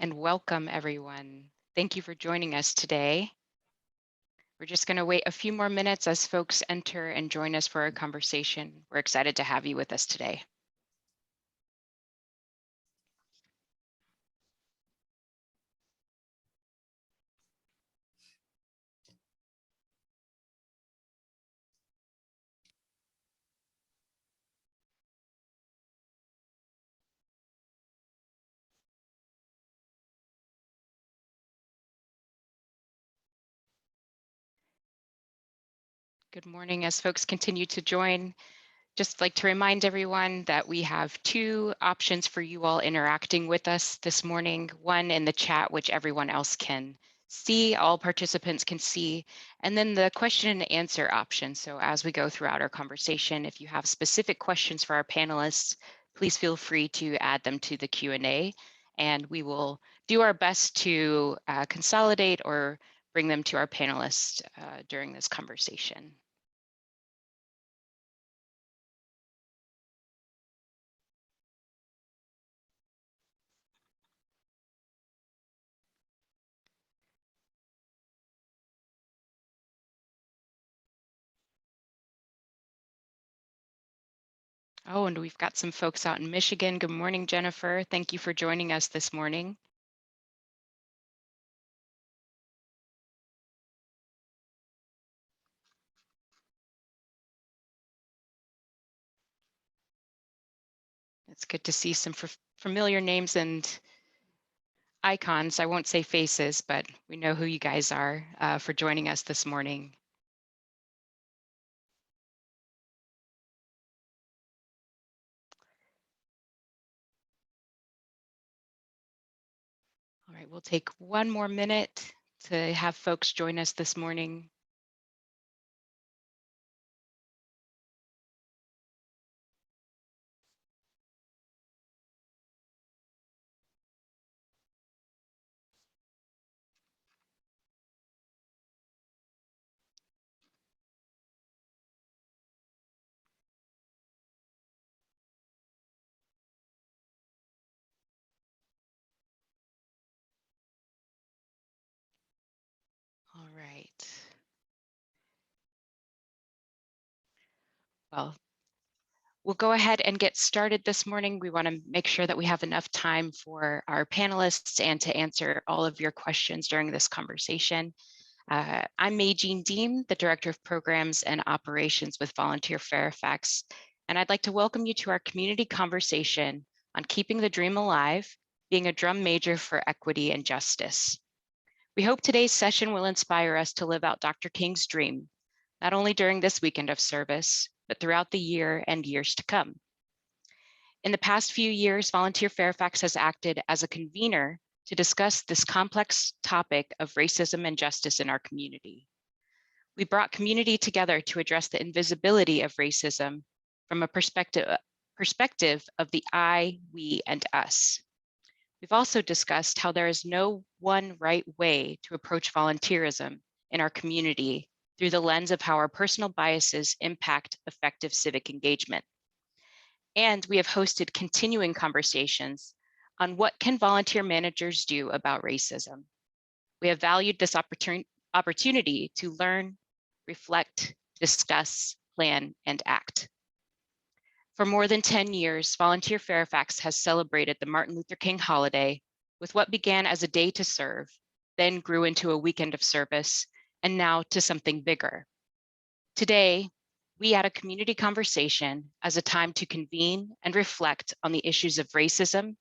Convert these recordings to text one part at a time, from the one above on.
and welcome everyone. Thank you for joining us today. We're just going to wait a few more minutes as folks enter and join us for our conversation. We're excited to have you with us today. Good morning as folks continue to join. Just like to remind everyone that we have two options for you all interacting with us this morning. One in the chat, which everyone else can see, all participants can see, and then the question and answer option. So as we go throughout our conversation, if you have specific questions for our panelists, please feel free to add them to the Q&A, and we will do our best to consolidate or bring them to our panelists during this conversation. Oh, and we've got some folks out in Michigan. Good morning, Jennifer. Thank you for joining us this morning. It's good to see some familiar names and icons. I won't say faces, but we know who you guys are for joining us this morning. All right, we'll take one more minute to have folks join us this morning. All right. Well, we'll go ahead and get started this morning. We want to make sure that we have enough time for our panelists and to answer all of your questions during this conversation. I'm Jean Deem, the Director of Programs and Operations with Volunteer Fairfax, and I'd like to welcome you to our community conversation on keeping the dream alive, being a drum major for equity and justice. We hope today's session will inspire us to live out Dr. King's dream, not only during this weekend of service, but throughout the year and years to come. In the past few years, Volunteer Fairfax has acted as a convener to discuss this complex topic of racism and justice in our community. We brought community together to address the invisibility of racism from a perspective of the I, we, and us. We've also discussed how there is no one right way to approach volunteerism in our community through the lens of how our personal biases impact effective civic engagement. And we have hosted continuing conversations on what can volunteer managers do about racism. We have valued this opportunity to learn, reflect, discuss, plan, and act. For more than 10 years, Volunteer Fairfax has celebrated the Martin Luther King holiday with what began as a day to serve, then grew into a weekend of service, and now to something bigger. Today, we add a community conversation as a time to convene and reflect on the issues of racism,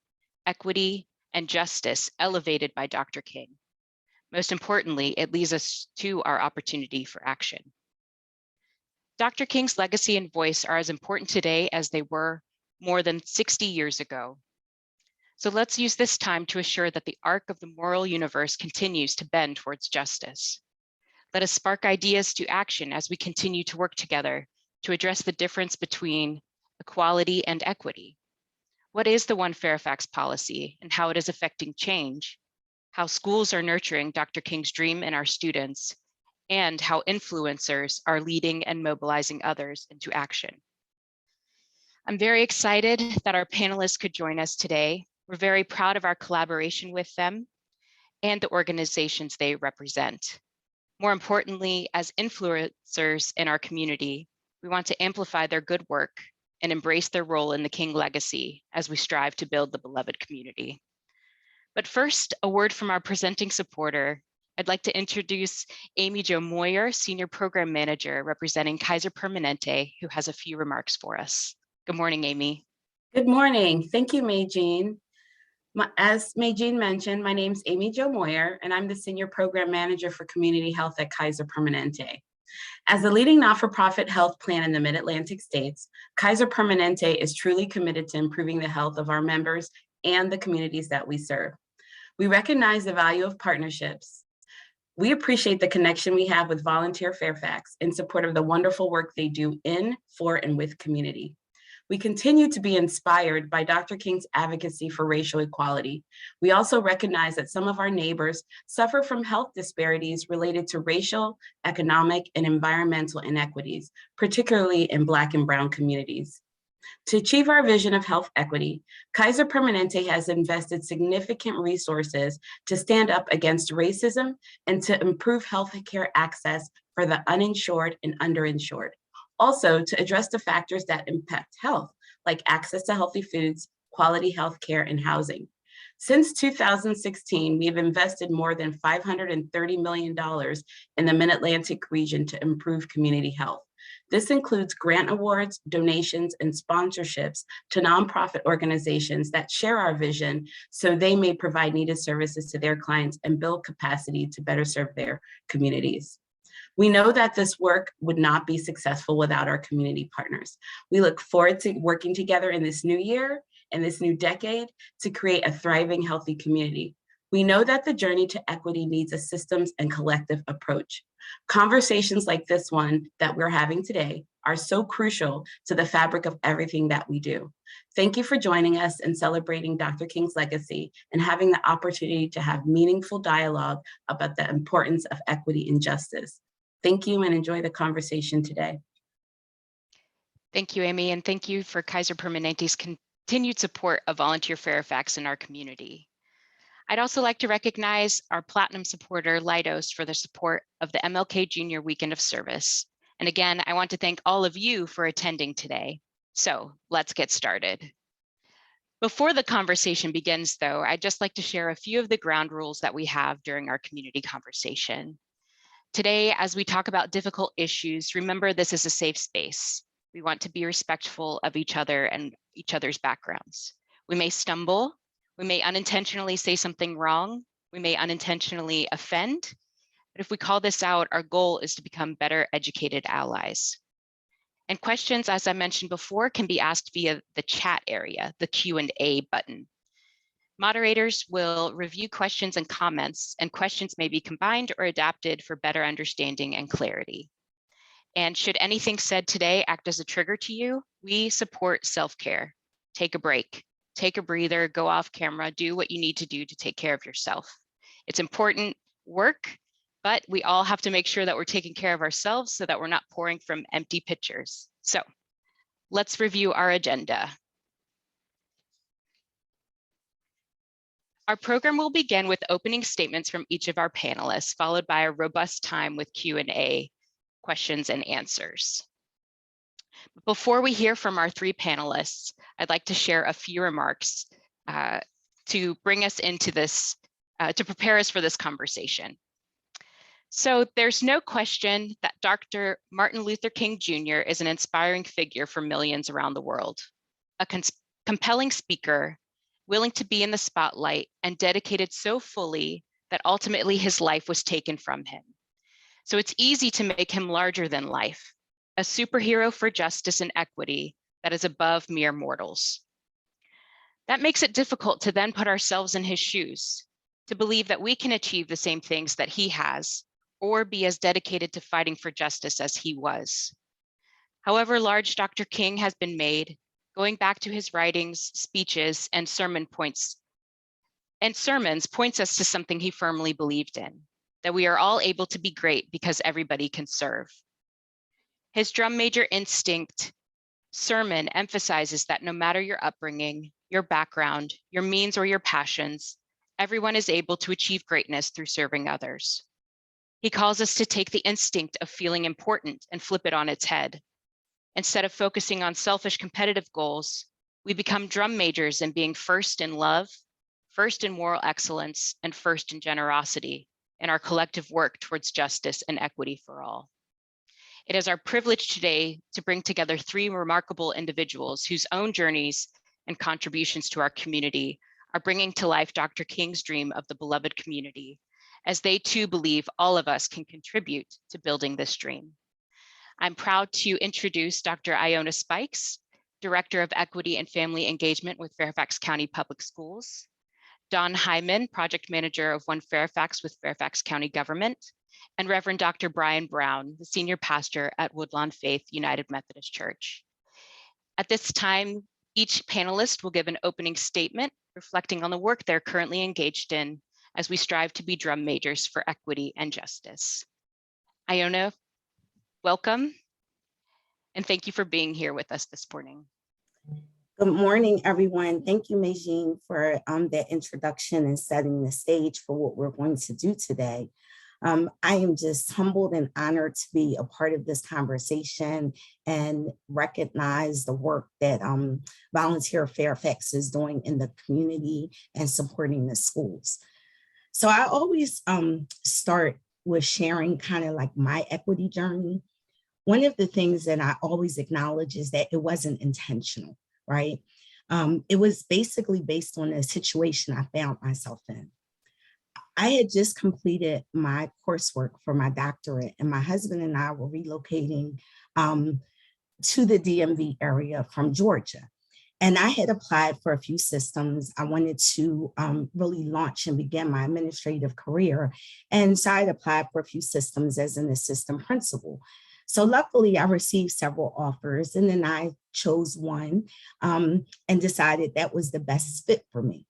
equity, and justice elevated by Dr. King. Most importantly, it leads us to our opportunity for action. Dr. King's legacy and voice are as important today as they were more than 60 years ago. So let's use this time to assure that the arc of the moral universe continues to bend towards justice. Let us spark ideas to action as we continue to work together to address the difference between equality and equity. What is the One Fairfax policy and how it is affecting change? How schools are nurturing Dr. King's dream in our students, and how influencers are leading and mobilizing others into action. I'm very excited that our panelists could join us today. We're very proud of our collaboration with them and the organizations they represent. More importantly, as influencers in our community, we want to amplify their good work and embrace their role in the King legacy as we strive to build the beloved community. But first, a word from our presenting supporter. I'd like to introduce Amy Jo Moyer, Senior Program Manager representing Kaiser Permanente, who has a few remarks for us. Good morning, Amy. Good morning. Thank you, May-Jean. As May-Jean mentioned, my name's Amy Jo Moyer, and I'm the Senior Program Manager for Community Health at Kaiser Permanente. As the leading not-for-profit health plan in the Mid-Atlantic states, Kaiser Permanente is truly committed to improving the health of our members and the communities that we serve. We recognize the value of partnerships. We appreciate the connection we have with Volunteer Fairfax in support of the wonderful work they do in, for, and with community. We continue to be inspired by Dr. King's advocacy for racial equality. We also recognize that some of our neighbors suffer from health disparities related to racial, economic, and environmental inequities, particularly in Black and Brown communities. To achieve our vision of health equity, Kaiser Permanente has invested significant resources to stand up against racism and to improve healthcare access for the uninsured and underinsured. Also, to address the factors that impact health, like access to healthy foods, quality healthcare, and housing. Since 2016, we have invested more than $530 million in the Mid-Atlantic region to improve community health. This includes grant awards, donations, and sponsorships to nonprofit organizations that share our vision so they may provide needed services to their clients and build capacity to better serve their communities. We know that this work would not be successful without our community partners. We look forward to working together in this new year and this new decade to create a thriving, healthy community. We know that the journey to equity needs a systems and collective approach. Conversations like this one that we're having today are so crucial to the fabric of everything that we do. Thank you for joining us and celebrating Dr. King's legacy and having the opportunity to have meaningful dialogue about the importance of equity and justice. Thank you and enjoy the conversation today. Thank you, Amy, and thank you for Kaiser Permanente's continued support of Volunteer Fairfax in our community. I'd also like to recognize our Platinum supporter, Leidos, for the support of the MLK Junior Weekend of Service. And again, I want to thank all of you for attending today. So let's get started. Before the conversation begins, though, I'd just like to share a few of the ground rules that we have during our community conversation. Today, as we talk about difficult issues, remember this is a safe space. We want to be respectful of each other and each other's backgrounds. We may stumble. We may unintentionally say something wrong. We may unintentionally offend. But if we call this out, our goal is to become better educated allies. And questions, as I mentioned before, can be asked via the chat area, the Q&A button. Moderators will review questions and comments, and questions may be combined or adapted for better understanding and clarity. And should anything said today act as a trigger to you, we support self-care. Take a break. Take a breather, go off camera, do what you need to do to take care of yourself. It's important work, but we all have to make sure that we're taking care of ourselves so that we're not pouring from empty pitchers. So let's review our agenda. Our program will begin with opening statements from each of our panelists, followed by a robust time with Q&A, questions and answers. Before we hear from our three panelists, I'd like to share a few remarks to bring us into this, to prepare us for this conversation. So there's no question that Dr. Martin Luther King Jr. is an inspiring figure for millions around the world, a compelling speaker, willing to be in the spotlight and dedicated so fully that ultimately his life was taken from him. So it's easy to make him larger than life, a superhero for justice and equity that is above mere mortals. That makes it difficult to then put ourselves in his shoes, to believe that we can achieve the same things that he has, or be as dedicated to fighting for justice as he was. However large Dr. King has been made, going back to his writings, speeches, and sermons points us to something he firmly believed in, that we are all able to be great because everybody can serve. His drum major instinct sermon emphasizes that no matter your upbringing, your background, your means, or your passions, everyone is able to achieve greatness through serving others. He calls us to take the instinct of feeling important and flip it on its head. Instead of focusing on selfish competitive goals, we become drum majors in being first in love, first in moral excellence, and first in generosity in our collective work towards justice and equity for all. It is our privilege today to bring together three remarkable individuals whose own journeys and contributions to our community are bringing to life Dr. King's dream of the beloved community, as they too believe all of us can contribute to building this dream. I'm proud to introduce Dr. Iona Spikes, Director of Equity and Family Engagement with Fairfax County Public Schools, Don Hyman, Project Manager of One Fairfax with Fairfax County Government, and Reverend Dr. Brian Brown, the Senior Pastor at Woodlawn-Faith United Methodist Church. At this time, each panelist will give an opening statement reflecting on the work they're currently engaged in as we strive to be drum majors for equity and justice. Iona, welcome, and thank you for being here with us this morning. Good morning, everyone. Thank you, Meijing, for that introduction and setting the stage for what we're going to do today. I am just humbled and honored to be a part of this conversation and recognize the work that Volunteer Fairfax is doing in the community and supporting the schools. So I always start with sharing kind of like my equity journey. One of the things that I always acknowledge is that it wasn't intentional, right? It was basically based on a situation I found myself in. I had just completed my coursework for my doctorate, and my husband and I were relocating to the DMV area from Georgia. And I had applied for a few systems. I wanted to really launch and begin my administrative career. And so I had applied for a few systems as an assistant principal. So luckily I received several offers, and then I chose one and decided that was the best fit for me.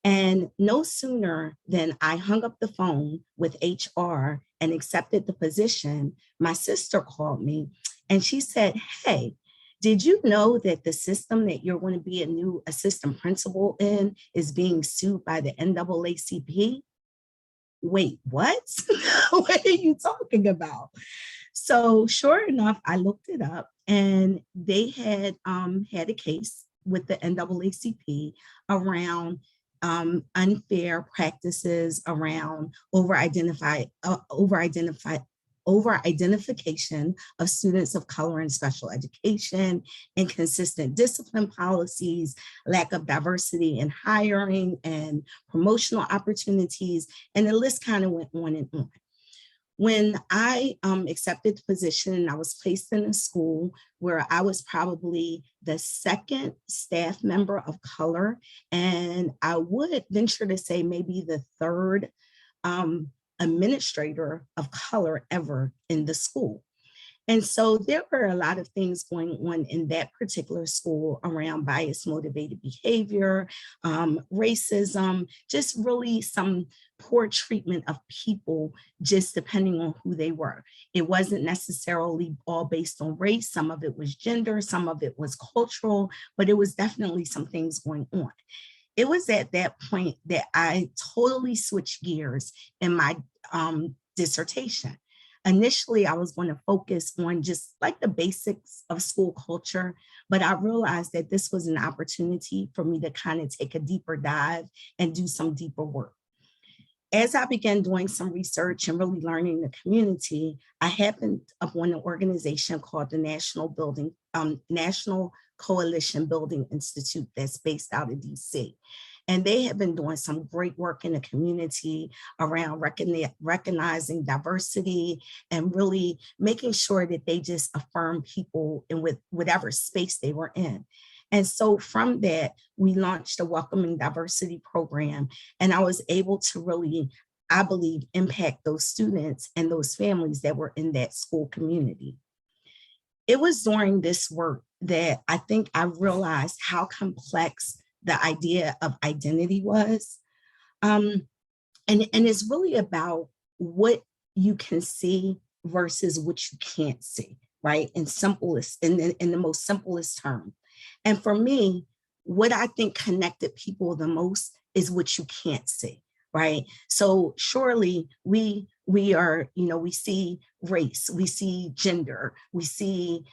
And no sooner than I hung up the phone with HR and accepted the position, my sister called me and she said, "Hey, did you know that the system that you're going to be a new assistant principal in is being sued by the NAACP?" Wait, what? What are you talking about? So sure enough, I looked it up, and they had had a case with the NAACP around unfair practices around over-identification of students of color in special education, inconsistent discipline policies, lack of diversity in hiring and promotional opportunities, and the list kind of went on and on. When I accepted the position, I was placed in a school where I was probably the second staff member of color, and I would venture to say maybe the third administrator of color ever in the school. And so there were a lot of things going on in that particular school around bias motivated behavior, racism, just really some poor treatment of people just depending on who they were. It wasn't necessarily all based on race. Some of it was gender, some of it was cultural, but it was definitely some things going on. It was at that point that I totally switched gears in my dissertation. Initially, I was going to focus on just like the basics of school culture, but I realized that this was an opportunity for me to kind of take a deeper dive and do some deeper work. As I began doing some research and really learning the community, I happened upon an organization called the National Coalition Building Institute that's based out of DC. And they have been doing some great work in the community around recognizing diversity and really making sure that they just affirm people in with whatever space they were in. And so from that, we launched a Welcoming Diversity program, and I was able to really, I believe, impact those students and those families that were in that school community. It was during this work that I think I realized how complex the idea of identity was. And it's really about what you can see versus what you can't see, right? In the most simplest term. And for me, what I think connected people the most is what you can't see, right? So surely we are, we see race, we see gender, we see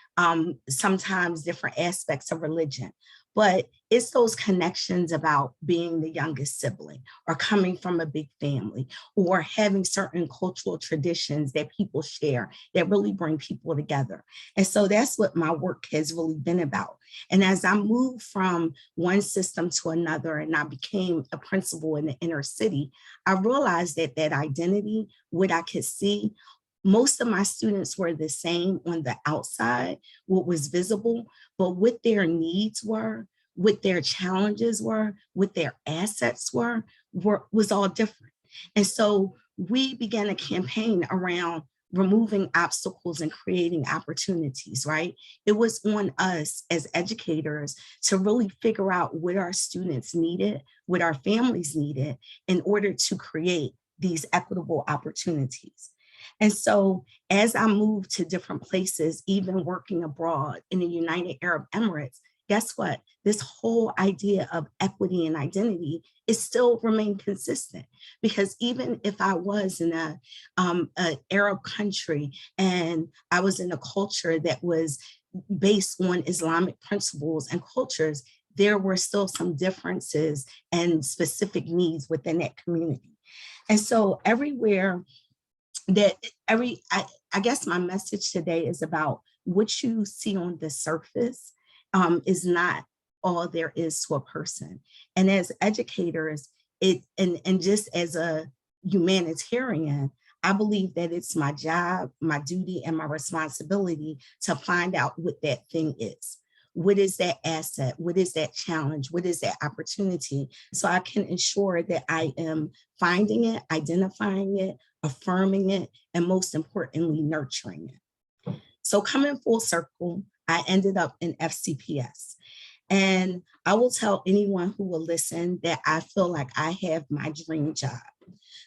sometimes different aspects of religion, but it's those connections about being the youngest sibling or coming from a big family or having certain cultural traditions that people share that really bring people together. And so that's what my work has really been about. And as I moved from one system to another and I became a principal in the inner city, I realized that that identity, what I could see, most of my students were the same on the outside, what was visible, but what their needs were, what their challenges were, what their assets was all different. And so we began a campaign around removing obstacles and creating opportunities, right? It was on us as educators to really figure out what our students needed, what our families needed in order to create these equitable opportunities. And so as I moved to different places, even working abroad in the United Arab Emirates, guess what? This whole idea of equity and identity is still remain consistent, because even if I was in an Arab country and I was in a culture that was based on Islamic principles and cultures, there were still some differences and specific needs within that community. And so everywhere I guess my message today is about what you see on the surface is not all there is to a person. And as educators, and just as a humanitarian, I believe that it's my job, my duty, and my responsibility to find out what that thing is. What is that asset? What is that challenge? What is that opportunity? So I can ensure that I am finding it, identifying it, affirming it, and most importantly, nurturing it. So coming full circle, I ended up in FCPS. And I will tell anyone who will listen that I feel like I have my dream job.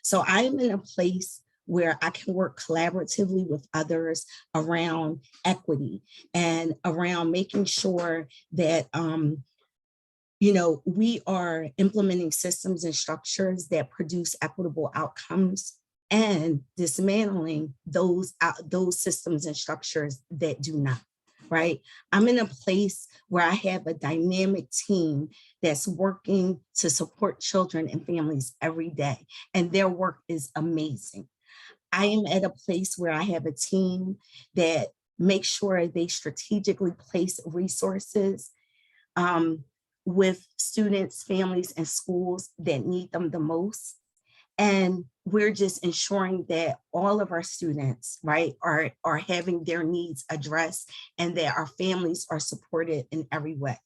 So I am in a place where I can work collaboratively with others around equity and around making sure that we are implementing systems and structures that produce equitable outcomes and dismantling those systems and structures that do not, right? I'm in a place where I have a dynamic team that's working to support children and families every day, and their work is amazing. I am at a place where I have a team that makes sure they strategically place resources with students, families, and schools that need them the most. And we're just ensuring that all of our students, right, are having their needs addressed and that our families are supported in every way.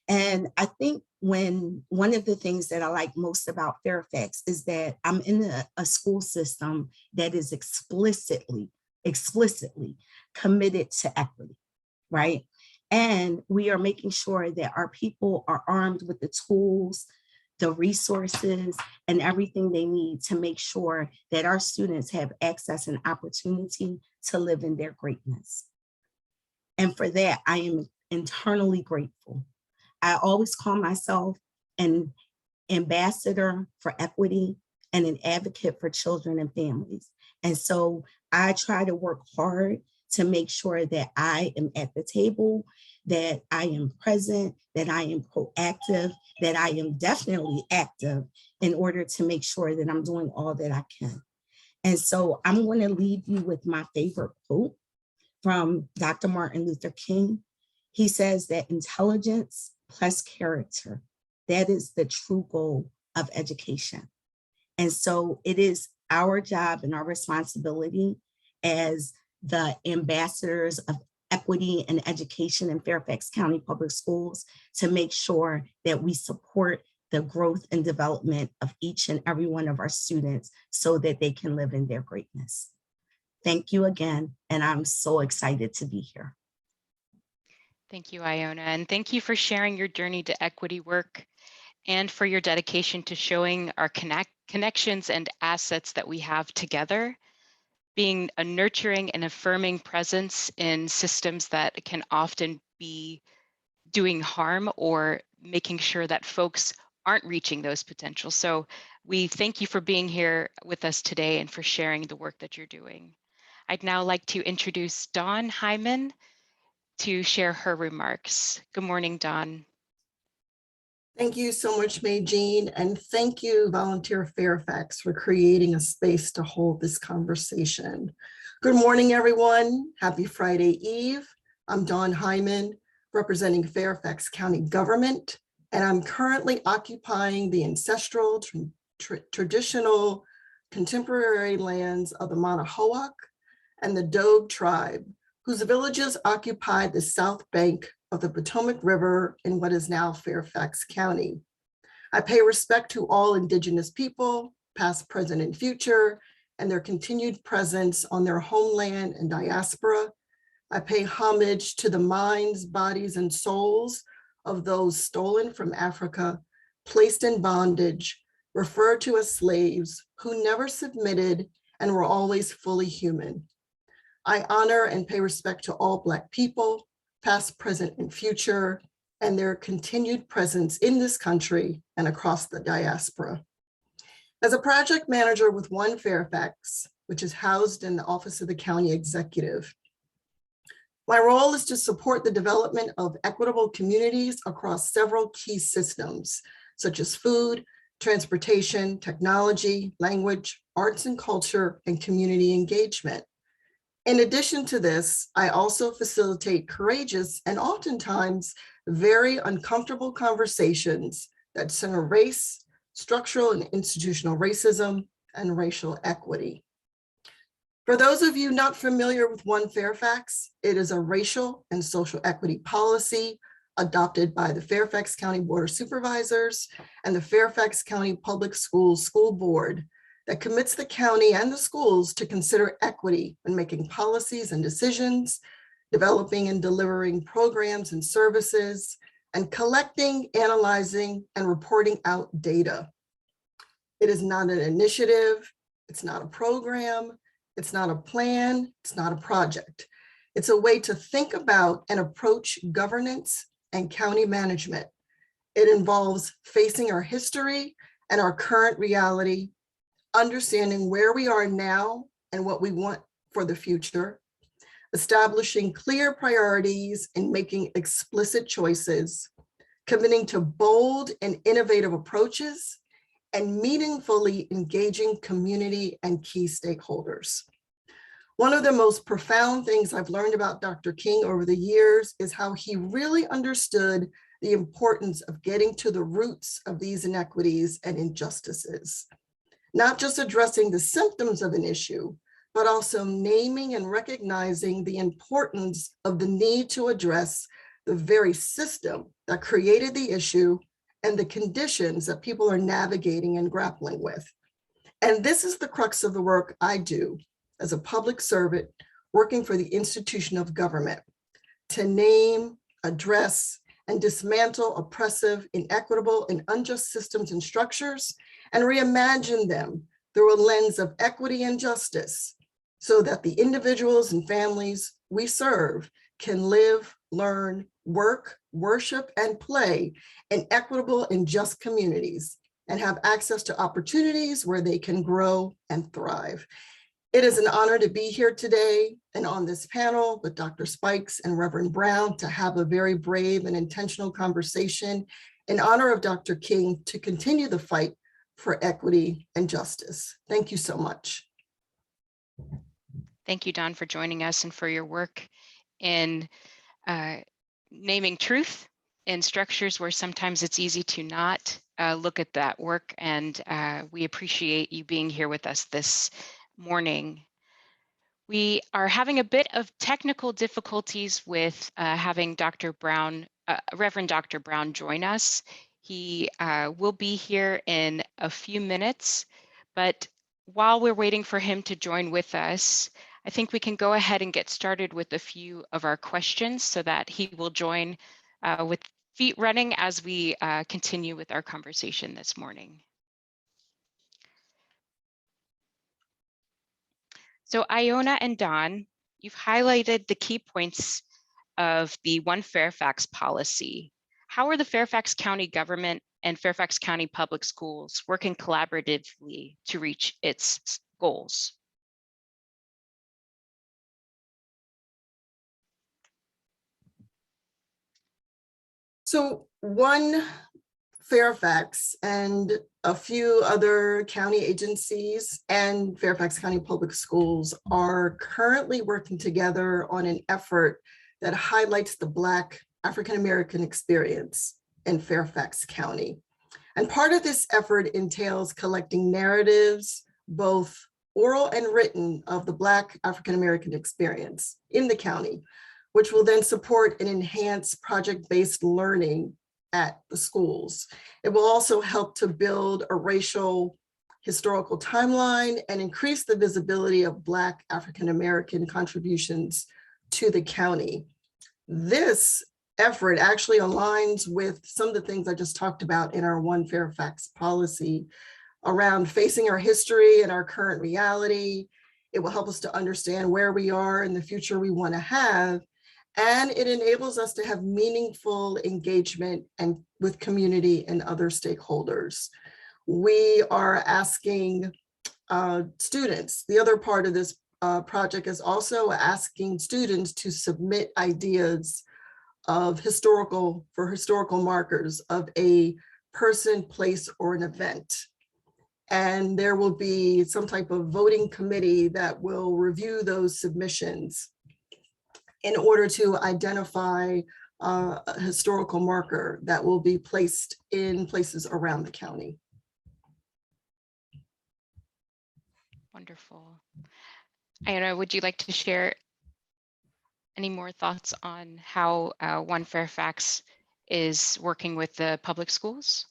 And I think one of the things that I like most about Fairfax is that I'm in a school system that is explicitly committed to equity, right? And we are making sure that our people are armed with the tools, the resources, and everything they need to make sure that our students have access and opportunity to live in their greatness. And for that, I am internally grateful. I always call myself an ambassador for equity and an advocate for children and families. And so I try to work hard to make sure that I am at the table, that I am present, that I am proactive, that I am definitely active in order to make sure that I'm doing all that I can. And so I'm going to leave you with my favorite quote from Dr. Martin Luther King. He says that intelligence plus character, that is the true goal of education. And so it is our job and our responsibility as the ambassadors of equity and education in Fairfax County Public Schools to make sure that we support the growth and development of each and every one of our students so that they can live in their greatness. Thank you again, and I'm so excited to be here. Thank you, Iona, and thank you for sharing your journey to equity work and for your dedication to showing our connections and assets that we have together, being a nurturing and affirming presence in systems that can often be doing harm or making sure that folks aren't reaching those potentials. So we thank you for being here with us today and for sharing the work that you're doing. I'd now like to introduce Dawn Hyman to share her remarks. Good morning, Dawn. Thank you so much, Jean, and thank you, Volunteer Fairfax, for creating a space to hold this conversation. Good morning, everyone. Happy Friday Eve. I'm Dawn Hyman, representing Fairfax County government, and I'm currently occupying the ancestral, traditional, contemporary lands of the Manahoac and the Dogue tribe, whose villages occupy the south bank of the Potomac River in what is now Fairfax County. I pay respect to all Indigenous people, past, present, and future, and their continued presence on their homeland and diaspora. I pay homage to the minds, bodies, and souls of those stolen from Africa, placed in bondage, referred to as slaves, who never submitted and were always fully human. I honor and pay respect to all Black people, past, present, and future, and their continued presence in this country and across the diaspora. As a project manager with One Fairfax, which is housed in the Office of the County Executive, my role is to support the development of equitable communities across several key systems, such as food, transportation, technology, language, arts and culture, and community engagement. In addition to this, I also facilitate courageous and oftentimes very uncomfortable conversations that center race, structural and institutional racism, and racial equity. For those of you not familiar with One Fairfax, it is a racial and social equity policy adopted by the Fairfax County Board of Supervisors and the Fairfax County Public Schools School Board that commits the county and the schools to consider equity when making policies and decisions, developing and delivering programs and services, and collecting, analyzing, and reporting out data. It is not an initiative, it's not a program, it's not a plan, it's not a project. It's a way to think about and approach governance and county management. It involves facing our history and our current reality, understanding where we are now and what we want for the future, establishing clear priorities and making explicit choices, committing to bold and innovative approaches, and meaningfully engaging community and key stakeholders. One of the most profound things I've learned about Dr. King over the years is how he really understood the importance of getting to the roots of these inequities and injustices. Not just addressing the symptoms of an issue, but also naming and recognizing the importance of the need to address the very system that created the issue and the conditions that people are navigating and grappling with. And this is the crux of the work I do as a public servant working for the institution of government, to name, address, and dismantle oppressive, inequitable, and unjust systems and structures, and reimagine them through a lens of equity and justice, so that the individuals and families we serve can live, learn, work, worship, and play in equitable and just communities, and have access to opportunities where they can grow and thrive. It is an honor to be here today and on this panel with Dr. Spikes and Reverend Brown to have a very brave and intentional conversation in honor of Dr. King to continue the fight for equity and justice. Thank you so much. Thank you, Dawn, for joining us and for your work in naming truth in structures where sometimes it's easy to not look at that work. And we appreciate you being here with us this morning. We are having a bit of technical difficulties with having Dr. Brown, Reverend Dr. Brown join us. He will be here in a few minutes, but while we're waiting for him to join with us, I think we can go ahead and get started with a few of our questions so that he will join with feet running as we continue with our conversation this morning. So Iona and Dawn, you've highlighted the key points of the One Fairfax policy. How are the Fairfax County government and Fairfax County Public Schools working collaboratively to reach its goals? So one Fairfax and a few other county agencies and Fairfax County Public Schools are currently working together on an effort that highlights the Black African American experience in Fairfax County. And part of this effort entails collecting narratives, both oral and written, of the Black African American experience in the county, which will then support and enhance project-based learning at the schools. It will also help to build a racial historical timeline and increase the visibility of Black African American contributions to the county. This effort actually aligns with some of the things I just talked about in our One Fairfax policy around facing our history and our current reality. It will help us to understand where we are and the future we want to have. And it enables us to have meaningful engagement and with community and other stakeholders. We are asking students, the other part of this project is also asking students to submit ideas of historical markers of a person, place, or an event. And there will be some type of voting committee that will review those submissions in order to identify a historical marker that will be placed in places around the county. Wonderful. Iona, would you like to share any more thoughts on how One Fairfax is working with the public schools?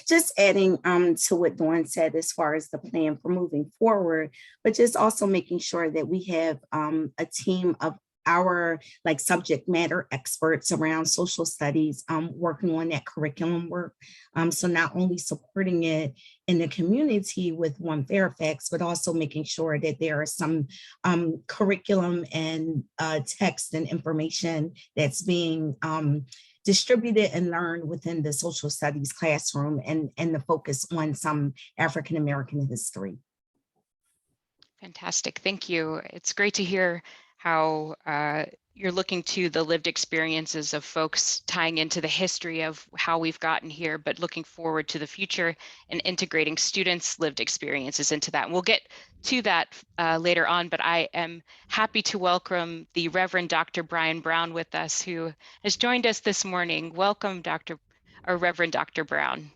Just adding to what Dawn said as far as the plan for moving forward, but just also making sure that we have a team of our subject matter experts around social studies working on that curriculum work. So not only supporting it in the community with One Fairfax, but also making sure that there are some curriculum and text and information that's being distributed and learned within the social studies classroom, and the focus on some African American history. Fantastic, thank you. It's great to hear how you're looking to the lived experiences of folks tying into the history of how we've gotten here, but looking forward to the future and integrating students' lived experiences into that. And we'll get to that later on, but I am happy to welcome the Reverend Dr. Brian Brown with us, who has joined us this morning. Welcome, Reverend Dr. Brown.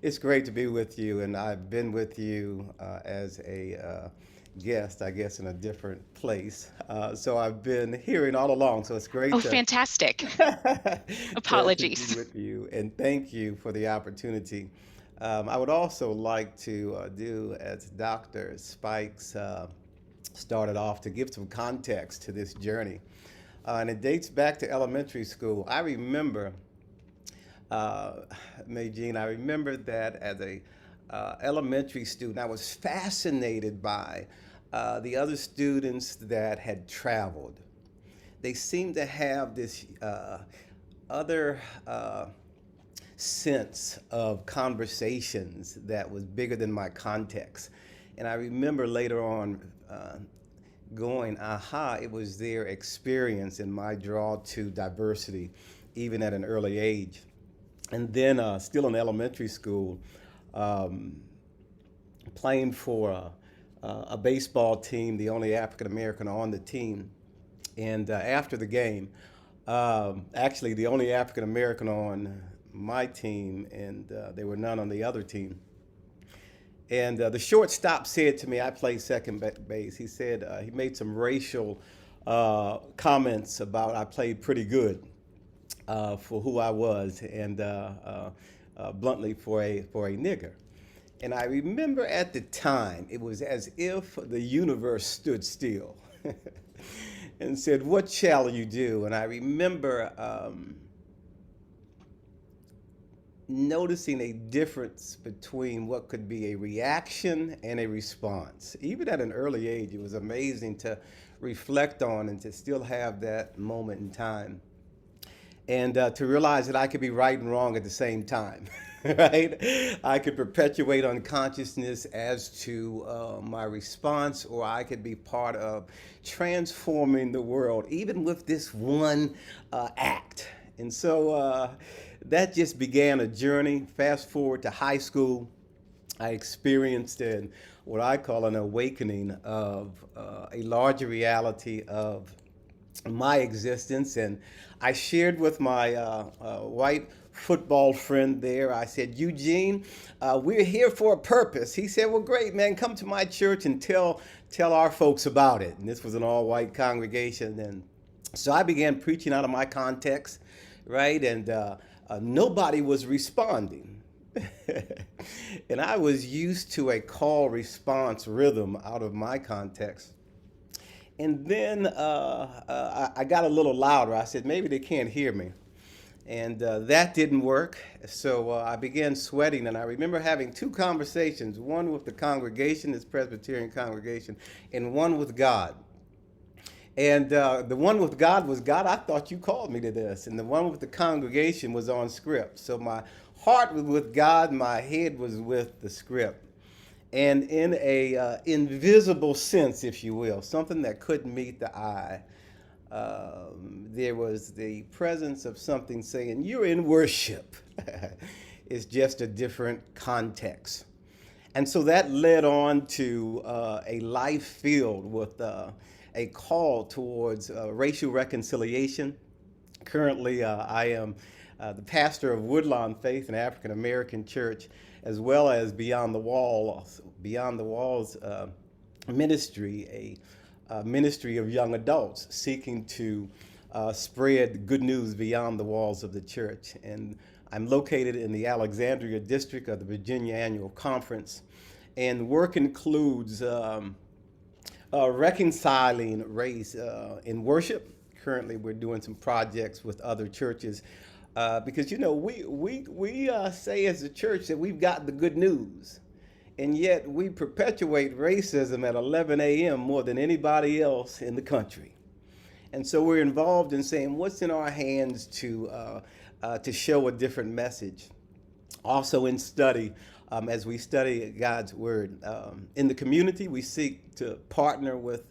It's great to be with you, and I've been with you as a guest, I guess, in a different place. So I've been hearing all along, so it's great. Oh, fantastic. Apologies. To be with you, and thank you for the opportunity. I would also like to do as Dr. Spikes started off, to give some context to this journey. And it dates back to elementary school. I remember, Jean, I remember that as a elementary student, I was fascinated by the other students that had traveled. They seemed to have this other sense of conversations that was bigger than my context. And I remember later on going, aha, it was their experience and my draw to diversity, even at an early age. And then still in elementary school, playing for a baseball team, the only African American on the team. And after the game, actually the only African American on my team, and there were none on the other team. And the shortstop said to me, I played second base. He said, he made some racial comments about I played pretty good for who I was, and bluntly for a nigger. And I remember at the time, it was as if the universe stood still and said, what shall you do? And I remember noticing a difference between what could be a reaction and a response. Even at an early age, it was amazing to reflect on and to still have that moment in time. and to realize that I could be right and wrong at the same time, right? I could perpetuate unconsciousness as to my response, or I could be part of transforming the world, even with this one act. And so that just began a journey. Fast forward to high school, I experienced what I call an awakening of a larger reality of my existence. And I shared with my white football friend there. I said, Eugene, we're here for a purpose. He said, well, great, man, come to my church and tell our folks about it. And this was an all-white congregation. And so I began preaching out of my context, right? And nobody was responding. And I was used to a call response rhythm out of my context. And then I got a little louder. I said, maybe they can't hear me. And that didn't work. So I began sweating. And I remember having two conversations, one with the congregation, this Presbyterian congregation, and one with God. And the one with God was, God, I thought you called me to this. And the one with the congregation was on script. So my heart was with God, my head was with the script. And in a invisible sense, if you will, something that couldn't meet the eye, there was the presence of something saying, you're in worship. It's just a different context. And so that led on to a life filled with a call towards racial reconciliation. Currently, I am the pastor of Woodlawn-Faith, an African-American church, as well as Beyond the Walls ministry, a ministry of young adults seeking to spread good news beyond the walls of the church. And I'm located in the Alexandria district of the Virginia Annual Conference, and work includes reconciling race in worship. Currently, we're doing some projects with other churches because, you know, we say as a church that we've got the good news, and yet we perpetuate racism at 11 a.m. more than anybody else in the country. And so we're involved in saying what's in our hands to show a different message. Also in study, as we study God's word. In the community, we seek to partner with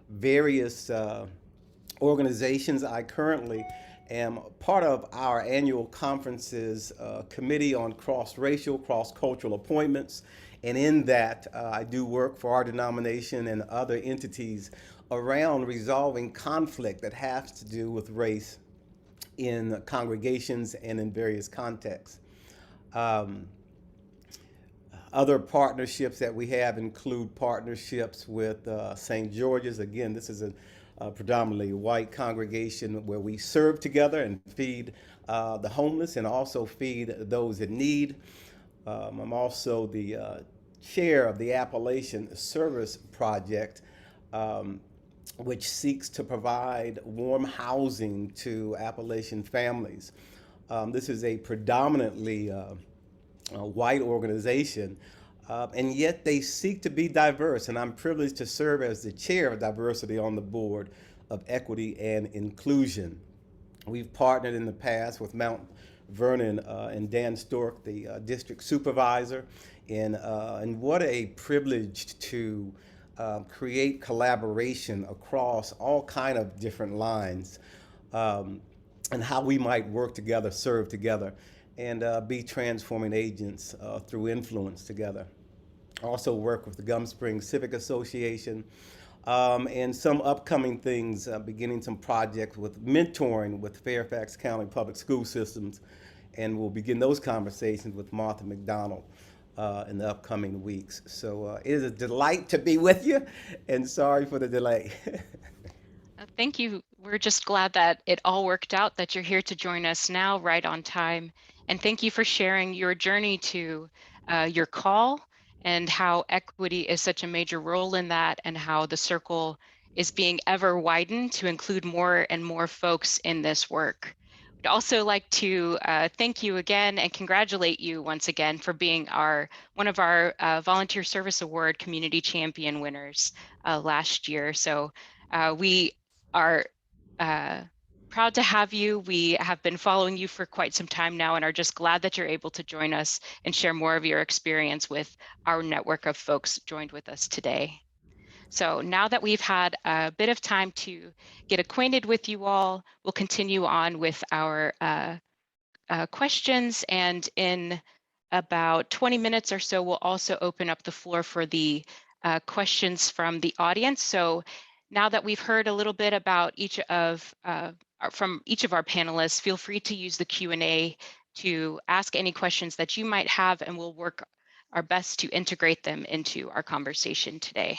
various organizations. I currently am part of our annual conference's committee on cross-racial, cross-cultural appointments. And in that, I do work for our denomination and other entities around resolving conflict that has to do with race in congregations and in various contexts. Other partnerships that we have include partnerships with St. George's. Again, this is a predominantly white congregation where we serve together and feed the homeless and also feed those in need. I'm also the chair of the Appalachian Service Project, which seeks to provide warm housing to Appalachian families. This is a predominantly white organization, and yet they seek to be diverse. And I'm privileged to serve as the chair of diversity on the board of equity and inclusion. We've partnered in the past with Mount Vernon and Dan Stork, the district supervisor, and what a privilege to create collaboration across all kind of different lines, and how we might work together, serve together, and be transforming agents through influence together. Also work with the Gum Springs Civic Association, and some upcoming things, beginning some projects with mentoring with Fairfax County Public School Systems, and we'll begin those conversations with Martha McDonald in the upcoming weeks. So it is a delight to be with you, and sorry for the delay. Thank you. We're just glad that it all worked out, that you're here to join us now right on time. And thank you for sharing your journey to your call and how equity is such a major role in that, and how the circle is being ever widened to include more and more folks in this work. We'd also like to thank you again and congratulate you once again for being one of our Volunteer Service Award Community Champion winners last year. So we are Proud to have you. We have been following you for quite some time now and are just glad that you're able to join us and share more of your experience with our network of folks joined with us today. So now that we've had a bit of time to get acquainted with you all, we'll continue on with our questions, and in about 20 minutes or so, we'll also open up the floor for the questions from the audience. So now that we've heard a little bit about from each of our panelists, feel free to use the Q&A to ask any questions that you might have, and we'll work our best to integrate them into our conversation today.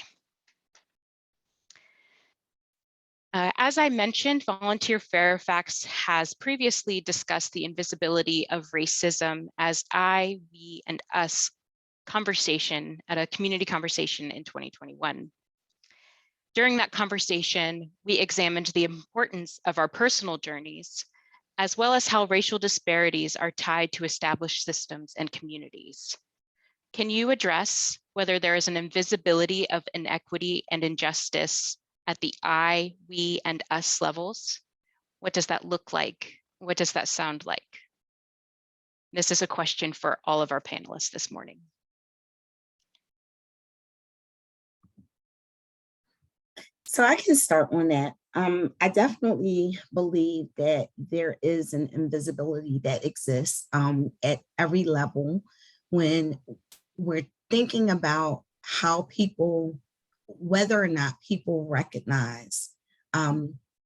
As I mentioned, Volunteer Fairfax has previously discussed the invisibility of racism as I, we, and us conversation at a community conversation in 2021. During that conversation, we examined the importance of our personal journeys, as well as how racial disparities are tied to established systems and communities. Can you address whether there is an invisibility of inequity and injustice at the I, we, and us levels? What does that look like? What does that sound like? This is a question for all of our panelists this morning. So I can start on that. I definitely believe that there is an invisibility that exists at every level when we're thinking about how people, whether or not people recognize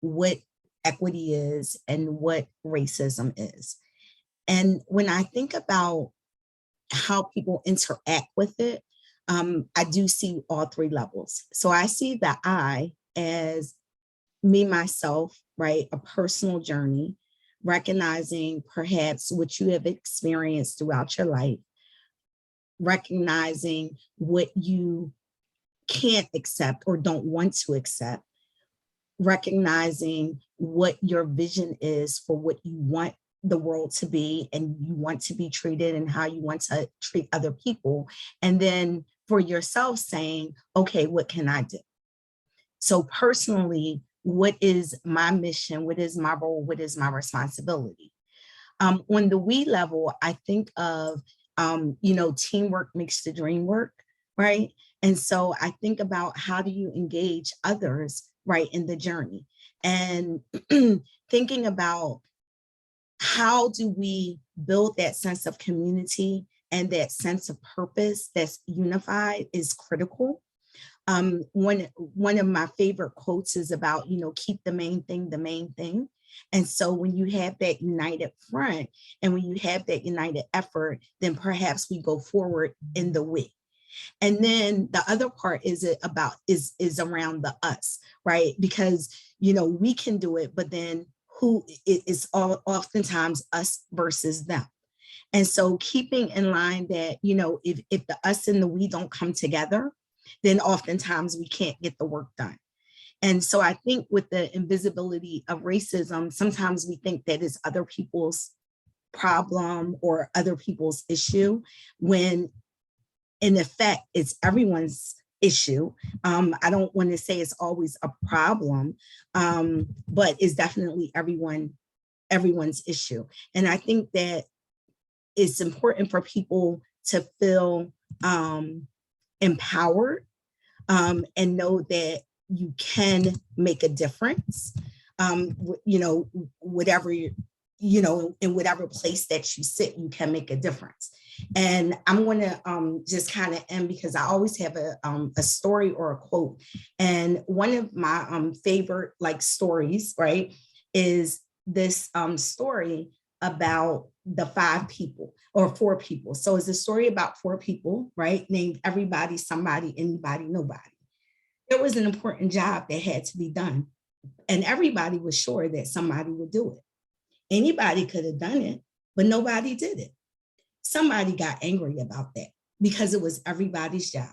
what equity is and what racism is. And when I think about how people interact with it, I do see all three levels. So I see the I as me, myself, right? A personal journey, recognizing perhaps what you have experienced throughout your life, recognizing what you can't accept or don't want to accept, recognizing what your vision is for what you want the world to be and you want to be treated and how you want to treat other people. And then for yourself saying, okay, what can I do? So personally, what is my mission? What is my role? What is my responsibility? On the we level, I think of, teamwork makes the dream work, right? And so I think about how do you engage others, right, in the journey? And thinking about how do we build that sense of community and that sense of purpose that's unified is critical. One of my favorite quotes is about, keep the main thing the main thing. And so when you have that united front and when you have that united effort, then perhaps we go forward in the we. And then the other part is around the us, right? Because, we can do it, but then who is oftentimes us versus them. And so keeping in line that, if the us and the we don't come together, then oftentimes we can't get the work done. And so I think with the invisibility of racism, sometimes we think that it's other people's problem or other people's issue, when in effect, it's everyone's issue. I don't want to say it's always a problem, but it's definitely everyone's issue. And I think that it's important for people to feel empowered and know that you can make a difference, whatever in whatever place that you sit, you can make a difference. And I'm going to just kind of end because I always have a story or a quote. And one of my favorite stories, right, is this story about the 5 people or 4 people. So it's a story about 4 people, right, named everybody, somebody, anybody, nobody. There was an important job that had to be done. And everybody was sure that somebody would do it. Anybody could have done it, but nobody did it. Somebody got angry about that because it was everybody's job.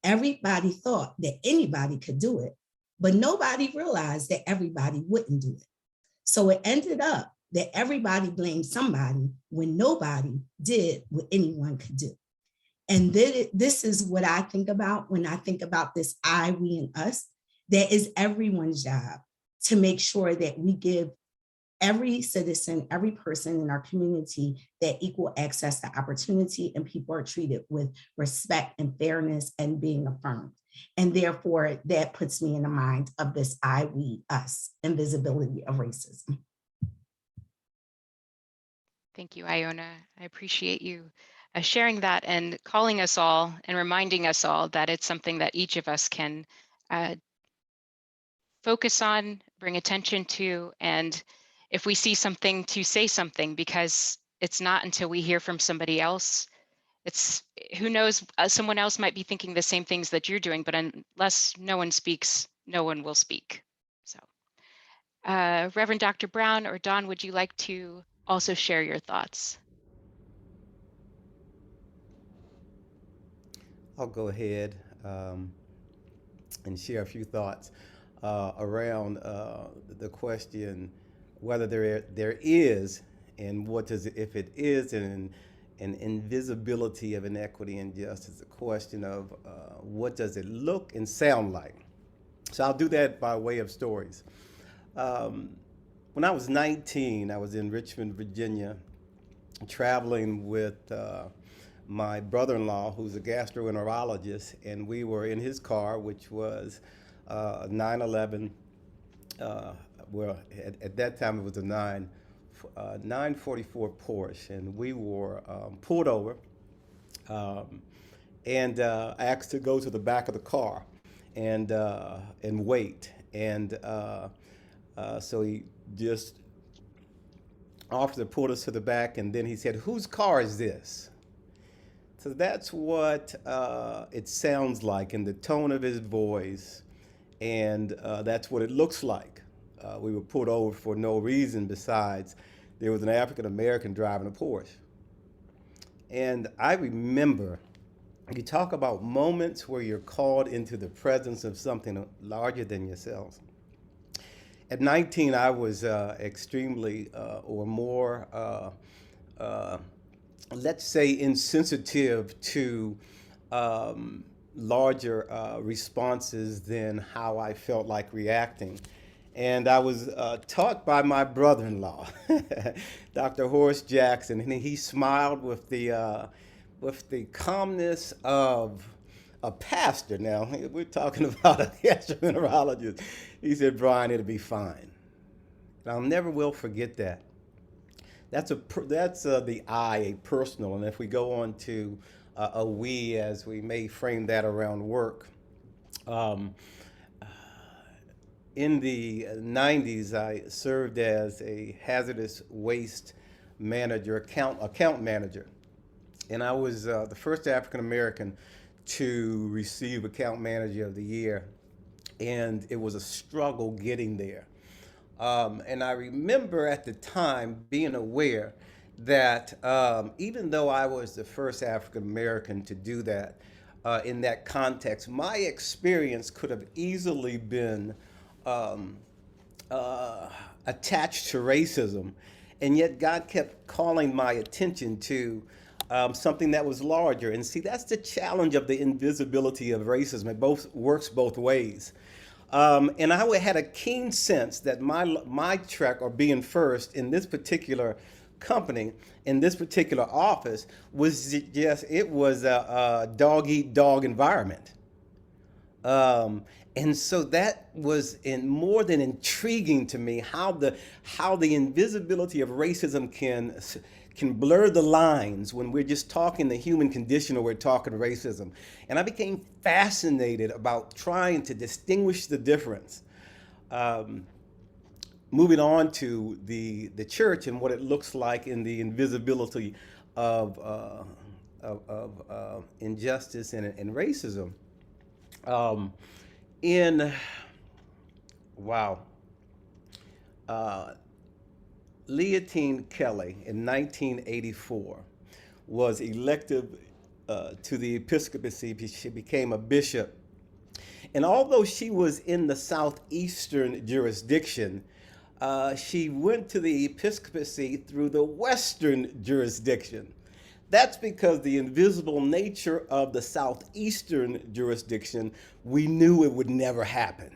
Everybody thought that anybody could do it, but nobody realized that everybody wouldn't do it. So it ended up that everybody blamed somebody when nobody did what anyone could do. And this is what I think about when I think about this I, we, and us. That is everyone's job to make sure that we give every citizen, every person in our community that equal access to opportunity, and people are treated with respect and fairness and being affirmed. And therefore, that puts me in the mind of this I, we, us, invisibility of racism. Thank you, Iona. I appreciate you sharing that and calling us all and reminding us all that it's something that each of us can focus on, bring attention to, and if we see something, to say something, because it's not until we hear from somebody else. It's who knows, someone else might be thinking the same things that you're doing, but unless no one speaks, no one will speak. So Reverend Dr. Brown or Dawn, would you like to also share your thoughts? I'll go ahead and share a few thoughts around the question whether there is, and what does it, if it is an invisibility of inequity and justice, the question of what does it look and sound like. So I'll do that by way of stories. When I was 19, I was in Richmond, Virginia, traveling with my brother-in-law, who's a gastroenterologist, and we were in his car, which was a 911. Well, at that time it was a 944 Porsche, and we were pulled over and asked to go to the back of the car and wait. And so he just officer pulled us to the back, and then he said, "Whose car is this?" So that's what it sounds like in the tone of his voice, and that's what it looks like. We were pulled over for no reason besides there was an African American driving a Porsche. And I remember, you talk about moments where you're called into the presence of something larger than yourselves. At 19, I was extremely or more, let's say, insensitive to larger responses than how I felt like reacting. And I was taught by my brother-in-law, Dr. Horace Jackson, and he smiled with the calmness of a pastor. Now, we're talking about a gastroenterologist. He said, "Brian, it'll be fine." And I'll never will forget that. That's the I, a personal. And if we go on to a we, as we may frame that around work, in the 90s, I served as a hazardous waste manager, account manager. And I was the first African American to receive Account Manager of the Year. And it was a struggle getting there. And I remember at the time being aware that even though I was the first African American to do that in that context, my experience could have easily been attached to racism, and yet God kept calling my attention to something that was larger. And see, that's the challenge of the invisibility of racism. It works both ways. And I had a keen sense that my trek, or being first in this particular company, in this particular office, was it was a dog-eat-dog environment. And so that was more than intriguing to me, how the invisibility of racism can blur the lines when we're just talking the human condition or we're talking racism. And I became fascinated about trying to distinguish the difference. Moving on to the church and what it looks like in the invisibility of injustice and racism. Leontine Kelly in 1984 was elected to the episcopacy. She became a bishop. And although she was in the southeastern jurisdiction, she went to the episcopacy through the western jurisdiction. That's because the invisible nature of the southeastern jurisdiction, we knew it would never happen.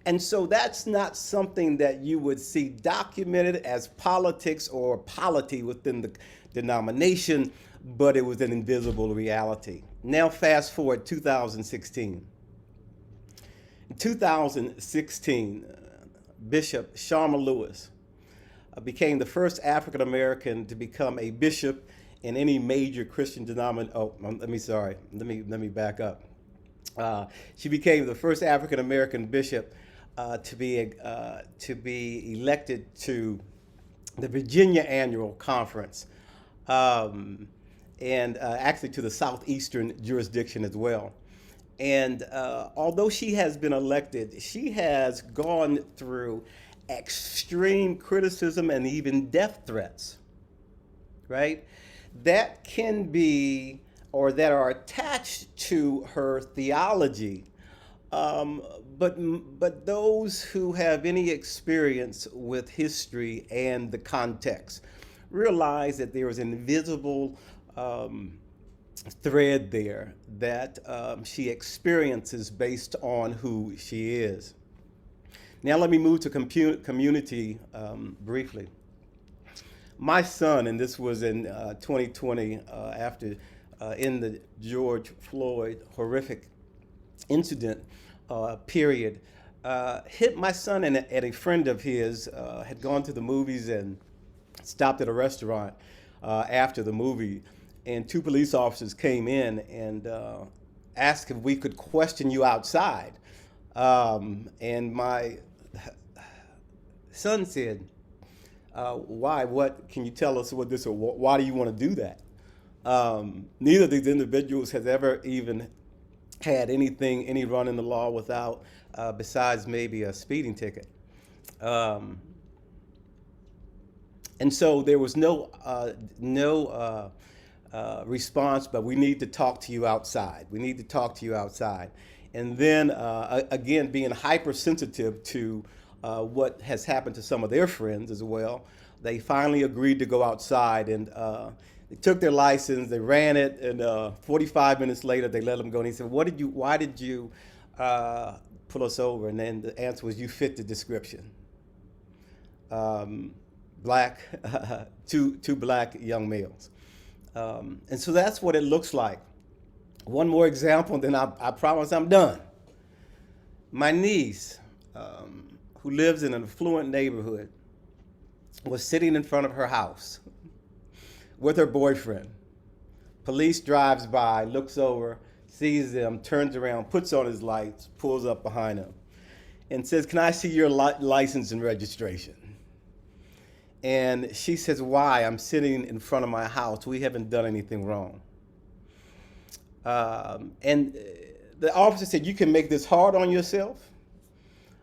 And so that's not something that you would see documented as politics or polity within the denomination, but it was an invisible reality. Now fast forward 2016. In 2016, Bishop Sharma Lewis became the first African American to become a bishop in any major Christian denomination. Oh, let me back up. She became the first African American bishop to be elected to the Virginia Annual Conference, and actually to the Southeastern jurisdiction as well. And although she has been elected, she has gone through extreme criticism and even death threats, right? That can be, or that are attached to her theology. But those who have any experience with history and the context realize that there is an invisible thread there that she experiences based on who she is. Now let me move to community briefly. My son, and this was in 2020 after in the George Floyd horrific incident period, hit my son and a friend of his had gone to the movies and stopped at a restaurant after the movie, and two police officers came in and asked if we could question you outside. And my son said, why? What can you tell us what this, or why do you want to do that? Neither of these individuals has ever even had any run in the law without, besides maybe a speeding ticket. And so there was no response, but we need to talk to you outside. We need to talk to you outside. And then again, being hypersensitive to what has happened to some of their friends as well, they finally agreed to go outside, and they took their license, they ran it, and 45 minutes later they let them go. And he said, why did you pull us over? And then the answer was, you fit the description. Black, two black young males. And so that's what it looks like. One more example, and then I promise I'm done. My niece, who lives in an affluent neighborhood, was sitting in front of her house with her boyfriend. Police drives by, looks over, sees them, turns around, puts on his lights, pulls up behind him, and says, "Can I see your license and registration?" And she says, "Why? I'm sitting in front of my house. We haven't done anything wrong." And the officer said, "You can make this hard on yourself,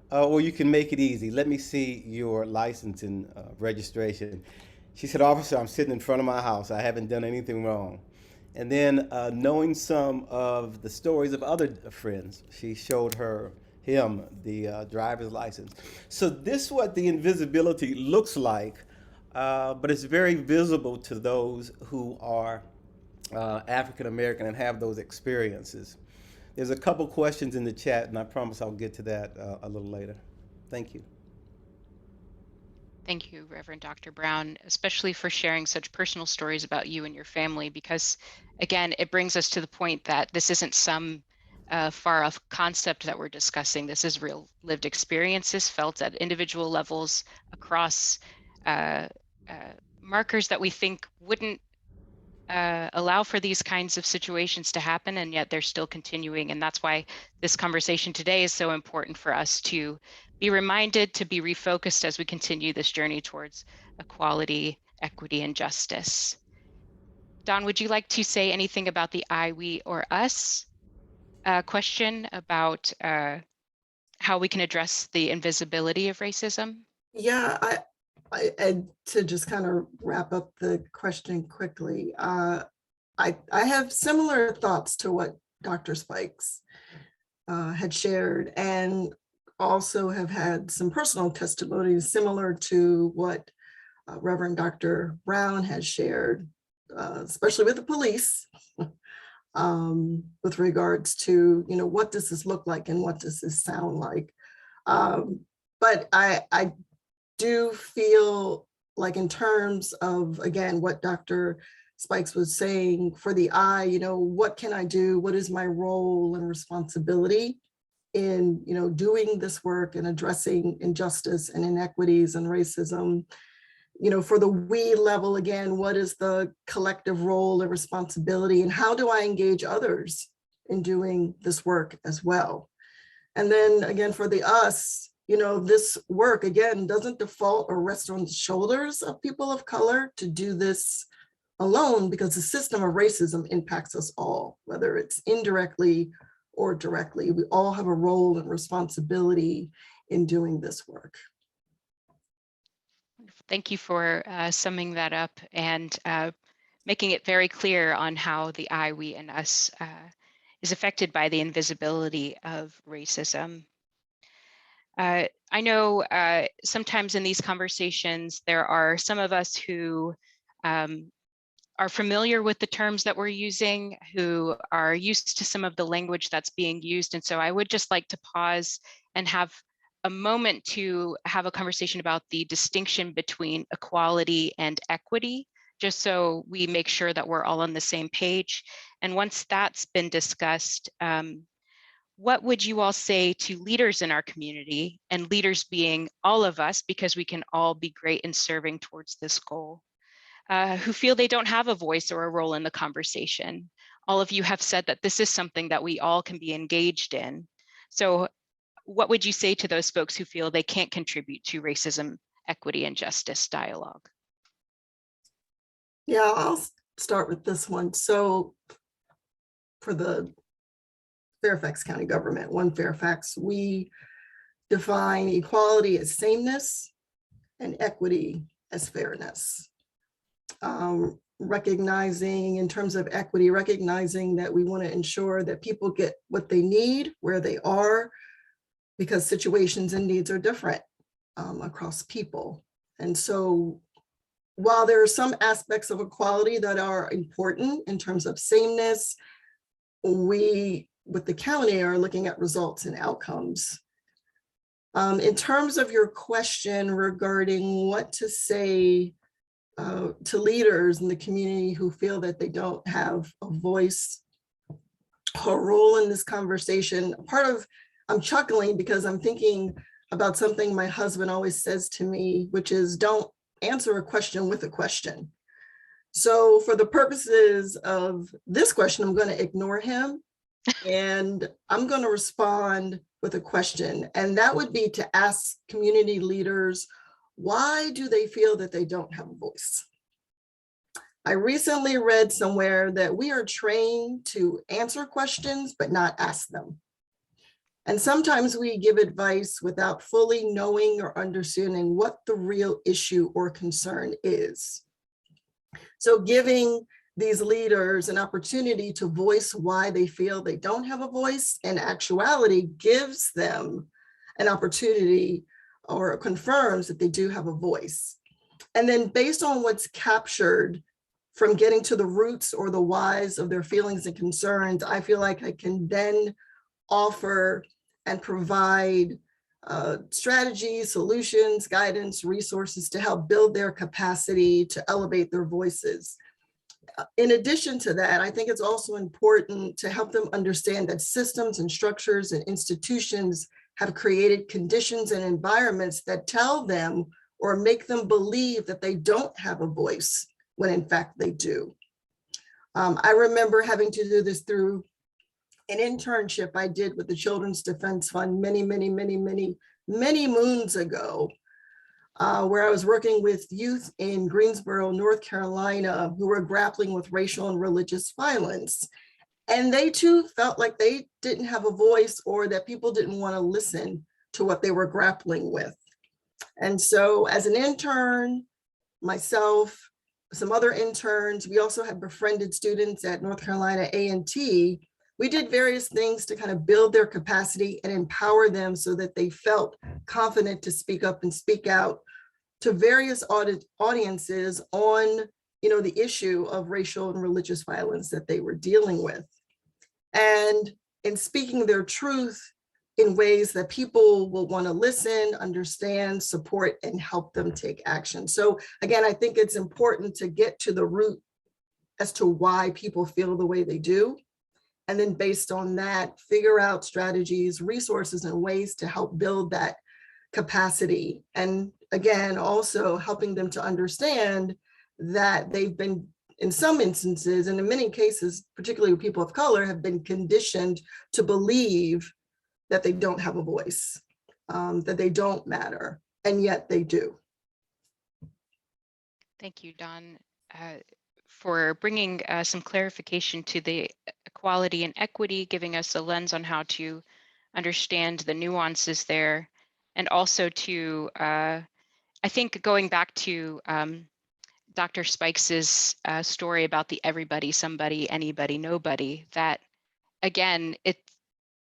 or you can make it easy. Let me see your license and registration." She said, "Officer, I'm sitting in front of my house. I haven't done anything wrong." And then knowing some of the stories of other friends, she showed him the driver's license. So this is what the invisibility looks like, but it's very visible to those who are African American and have those experiences. There's a couple questions in the chat, and I promise I'll get to that a little later. Thank you. Thank you, Reverend Dr. Brown, especially for sharing such personal stories about you and your family, because again, it brings us to the point that this isn't some far off concept that we're discussing. This is real lived experiences felt at individual levels across markers that we think wouldn't allow for these kinds of situations to happen, and yet they're still continuing. And that's why this conversation today is so important for us to be reminded, to be refocused as we continue this journey towards equality, equity, and justice. Don, would you like to say anything about the I, we, or us question about how we can address the invisibility of racism? Yeah, and to just kind of wrap up the question quickly, I have similar thoughts to what Dr. Spikes had shared, and also have had some personal testimonies similar to what Reverend Dr. Brown has shared, especially with the police, with regards to, what does this look like and what does this sound like? But I do feel like in terms of, again, what Dr. Spikes was saying for the I, what can I do? What is my role and responsibility in, doing this work and addressing injustice and inequities and racism? For the we level, again, what is the collective role and responsibility, and how do I engage others in doing this work as well? And then again, for the us, this work, again, doesn't default or rest on the shoulders of people of color to do this alone, because the system of racism impacts us all, whether it's indirectly or directly. We all have a role and responsibility in doing this work. Thank you for summing that up and making it very clear on how the I, we, and us is affected by the invisibility of racism. I know sometimes in these conversations, there are some of us who are familiar with the terms that we're using, who are used to some of the language that's being used. And so I would just like to pause and have a moment to have a conversation about the distinction between equality and equity, just so we make sure that we're all on the same page. And once that's been discussed, what would you all say to leaders in our community, and leaders being all of us, because we can all be great in serving towards this goal, who feel they don't have a voice or a role in the conversation? All of you have said that this is something that we all can be engaged in. So what would you say to those folks who feel they can't contribute to racism, equity, and justice dialogue? Yeah, I'll start with this one. So for the Fairfax County government, One Fairfax, we define equality as sameness and equity as fairness. Recognizing, in terms of equity, recognizing that we want to ensure that people get what they need where they are, because situations and needs are different across people. And so while there are some aspects of equality that are important in terms of sameness, we, with the county, are looking at results and outcomes. In terms of your question regarding what to say to leaders in the community who feel that they don't have a voice or role in this conversation, I'm chuckling because I'm thinking about something my husband always says to me, which is, don't answer a question with a question. So for the purposes of this question, I'm going to ignore him and I'm going to respond with a question. And that would be to ask community leaders, why do they feel that they don't have a voice? I recently read somewhere that we are trained to answer questions, but not ask them. And sometimes we give advice without fully knowing or understanding what the real issue or concern is. So giving these leaders an opportunity to voice why they feel they don't have a voice, in actuality, gives them an opportunity or confirms that they do have a voice. And then based on what's captured from getting to the roots or the whys of their feelings and concerns, I feel like I can then offer and provide strategies, solutions, guidance, resources to help build their capacity to elevate their voices. In addition to that, I think it's also important to help them understand that systems and structures and institutions have created conditions and environments that tell them or make them believe that they don't have a voice, when in fact they do. I remember having to do this through an internship I did with the Children's Defense Fund many moons ago, where I was working with youth in Greensboro, North Carolina, who were grappling with racial and religious violence. And they too felt like they didn't have a voice, or that people didn't want to listen to what they were grappling with. And so as an intern, myself, some other interns, we also had befriended students at North Carolina A&T. We did various things to kind of build their capacity and empower them so that they felt confident to speak up and speak out to various audiences on, the issue of racial and religious violence that they were dealing with. And in speaking their truth, in ways that people will want to listen, understand, support, and help them take action. So again, I think it's important to get to the root as to why people feel the way they do. And then based on that, figure out strategies, resources, and ways to help build that capacity. And again, also helping them to understand that they've been, in some instances, and in many cases, particularly with people of color, have been conditioned to believe that they don't have a voice, that they don't matter, and yet they do. Thank you, Dawn, for bringing some clarification to the equality and equity, giving us a lens on how to understand the nuances there, and also to, I think going back to Dr. Spikes's story about the everybody, somebody, anybody, nobody, that again,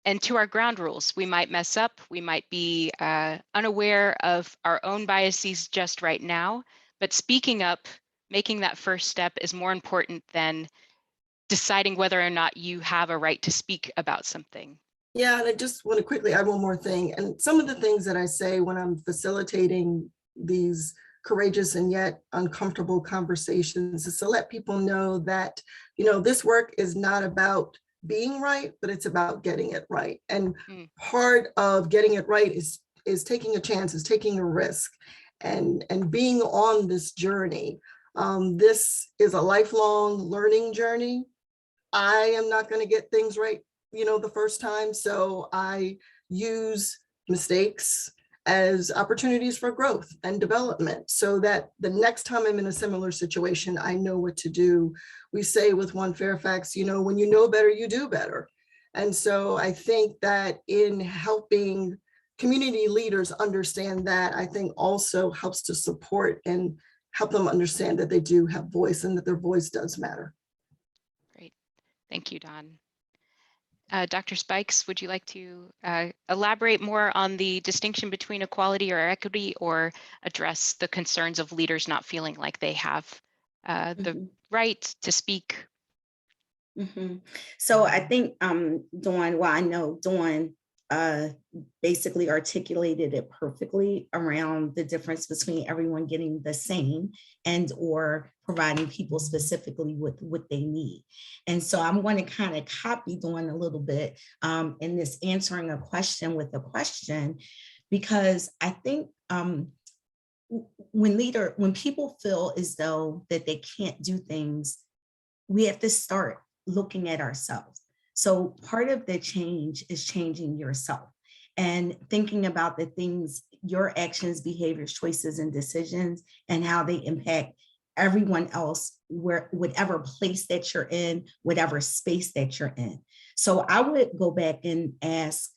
and to our ground rules, we might mess up, we might be unaware of our own biases just right now, but speaking up, making that first step is more important than deciding whether or not you have a right to speak about something. Yeah, and I just want to quickly add one more thing. And some of the things that I say when I'm facilitating these courageous and yet uncomfortable conversations is to let people know that, this work is not about being right, but it's about getting it right. And part of getting it right is taking a chance, is taking a risk, and being on this journey. This is a lifelong learning journey. I am not going to get things right, the first time. So I use mistakes as opportunities for growth and development so that the next time I'm in a similar situation, I know what to do. We say with One Fairfax, when you know better, you do better. And so I think that in helping community leaders understand that, I think also helps to support and help them understand that they do have voice and that their voice does matter. Great. Thank you, Dawn. Dr. Spikes, would you like to elaborate more on the distinction between equality or equity, or address the concerns of leaders not feeling like they have the right to speak? So I think Dawn, I know Dawn basically articulated it perfectly around the difference between everyone getting the same and or providing people specifically with what they need. And so I'm going to kind of copy Dawn a little bit in this answering a question with a question, because I think when people feel as though that they can't do things, we have to start looking at ourselves. So part of the change is changing yourself and thinking about the things, your actions, behaviors, choices, and decisions, and how they impact everyone else, whatever place that you're in, whatever space that you're in. So I would go back and ask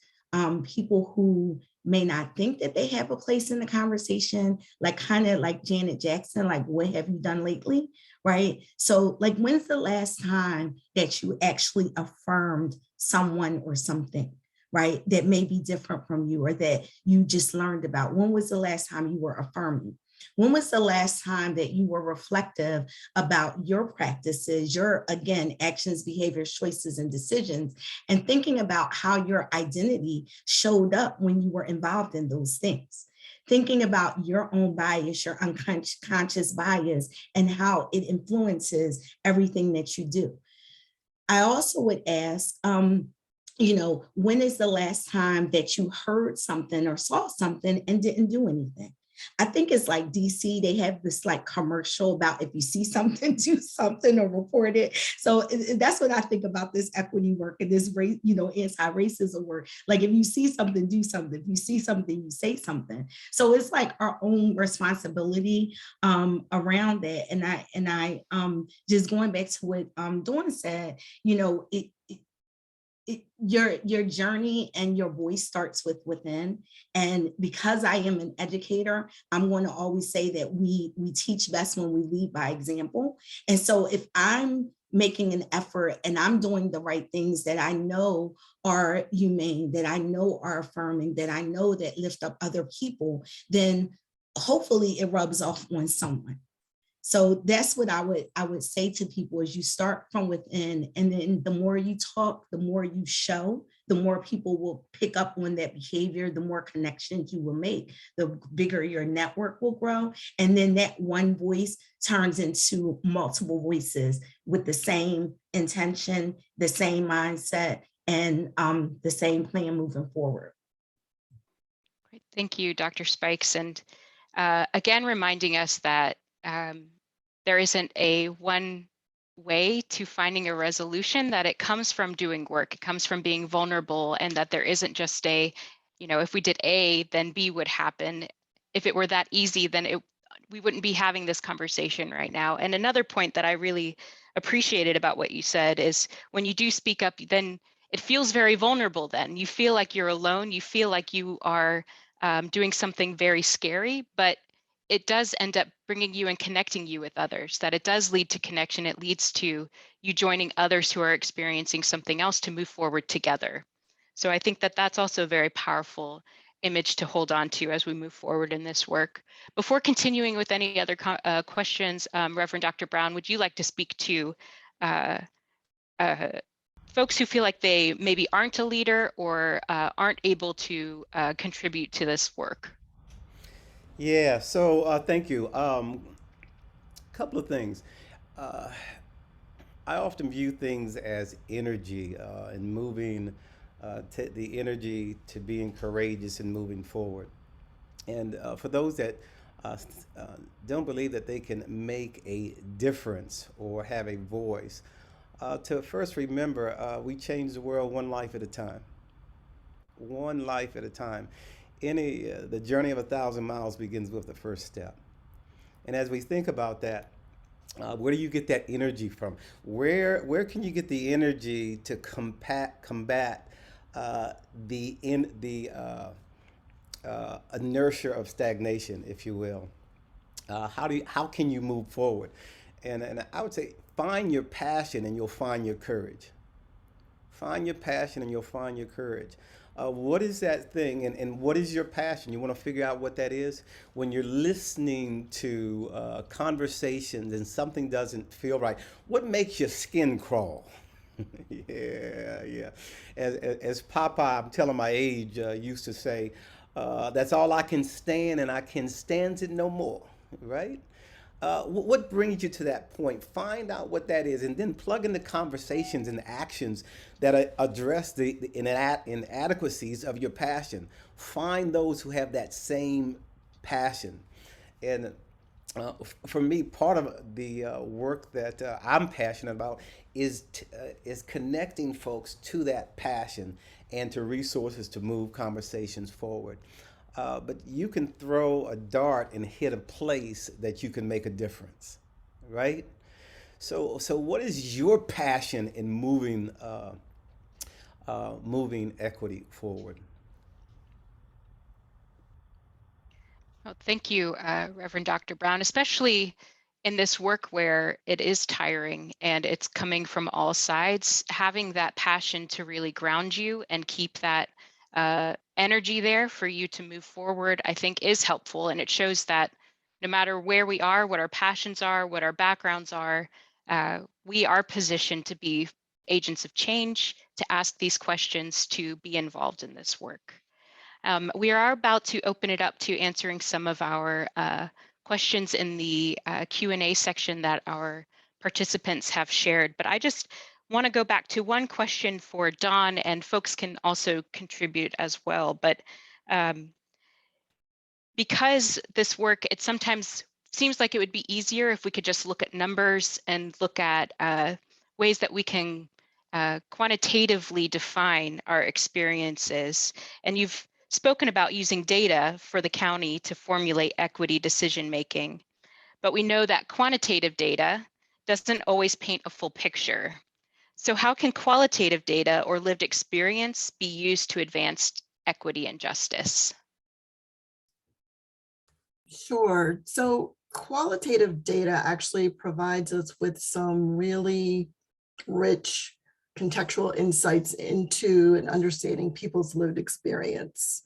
people who may not think that they have a place in the conversation, like kind of like Janet Jackson, like, what have you done lately? Right? So like, when's the last time that you actually affirmed someone or something, right? That may be different from you or that you just learned about? When was the last time you were affirming? When was the last time that you were reflective about your practices, your, again, actions, behaviors, choices, and decisions, and thinking about how your identity showed up when you were involved in those things? Thinking about your own bias, your unconscious bias, and how it influences everything that you do. I also would ask, when is the last time that you heard something or saw something and didn't do anything? I think it's like DC, they have this like commercial about if you see something, do something or report it. So that's what I think about this equity work and this race, anti-racism work. Like, if you see something, do something. If you see something, you say something. So it's like our own responsibility around that. And I just going back to what Dawn said, your journey and your voice starts within. And because I am an educator, I'm going to always say that we teach best when we lead by example. And so if I'm making an effort and I'm doing the right things that I know are humane, that I know are affirming, that I know that lift up other people, then hopefully it rubs off on someone. So that's what I would say to people is you start from within, and then the more you talk, the more you show, the more people will pick up on that behavior, the more connections you will make, the bigger your network will grow. And then that one voice turns into multiple voices with the same intention, the same mindset, and the same plan moving forward. Great. Thank you, Dr. Spikes. And again, reminding us that there isn't a one way to finding a resolution, that it comes from doing work, it comes from being vulnerable, and that there isn't just a, if we did A, then B would happen. If it were that easy, then we wouldn't be having this conversation right now. And another point that I really appreciated about what you said is when you do speak up, then it feels very vulnerable. Then you feel like you're alone, you feel like you are doing something very scary, but it does end up bringing you and connecting you with others, that it does lead to connection. It leads to you joining others who are experiencing something else to move forward together. So I think that that's also a very powerful image to hold on to as we move forward in this work. Before continuing with any other questions, Reverend Dr. Brown, would you like to speak to folks who feel like they maybe aren't a leader or aren't able to contribute to this work? Yeah, so thank you. Couple of things. I often view things as energy and moving, the energy to being courageous and moving forward. And for those that don't believe that they can make a difference or have a voice, to first remember we change the world one life at a time. One life at a time. The journey of 1,000 miles begins with the first step. And as we think about that, where do you get that energy from? Where can you get the energy to combat the inertia of stagnation, if you will? How can you move forward? And I would say find your passion and you'll find your courage. Find your passion and you'll find your courage. What is that thing and what is your passion? You want to figure out what that is? When you're listening to conversations and something doesn't feel right, what makes your skin crawl? Yeah. As Papa, I'm telling my age, used to say, that's all I can stand and I can stand it no more, right? What brings you to that point? Find out what that is and then plug in the conversations and actions that address the inadequacies of your passion. Find those who have that same passion. And for me, part of the work that I'm passionate about is connecting folks to that passion and to resources to move conversations forward. But you can throw a dart and hit a place that you can make a difference, right? So what is your passion in moving equity forward? Well, thank you, Reverend Dr. Brown, especially in this work where it is tiring and it's coming from all sides. Having that passion to really ground you and keep that energy there for you to move forward, I think is helpful. And it shows that no matter where we are, what our passions are, what our backgrounds are, we are positioned to be agents of change, to ask these questions, to be involved in this work. We are about to open it up to answering some of our questions in the Q&A section that our participants have shared, but I just want to go back to one question for Dawn, and folks can also contribute as well. But because this work, it sometimes seems like it would be easier if we could just look at numbers and look at ways that we can quantitatively define our experiences. And you've spoken about using data for the county to formulate equity decision making, but we know that quantitative data doesn't always paint a full picture. So how can qualitative data or lived experience be used to advance equity and justice? Sure. So qualitative data actually provides us with some really rich contextual insights into and understanding people's lived experience,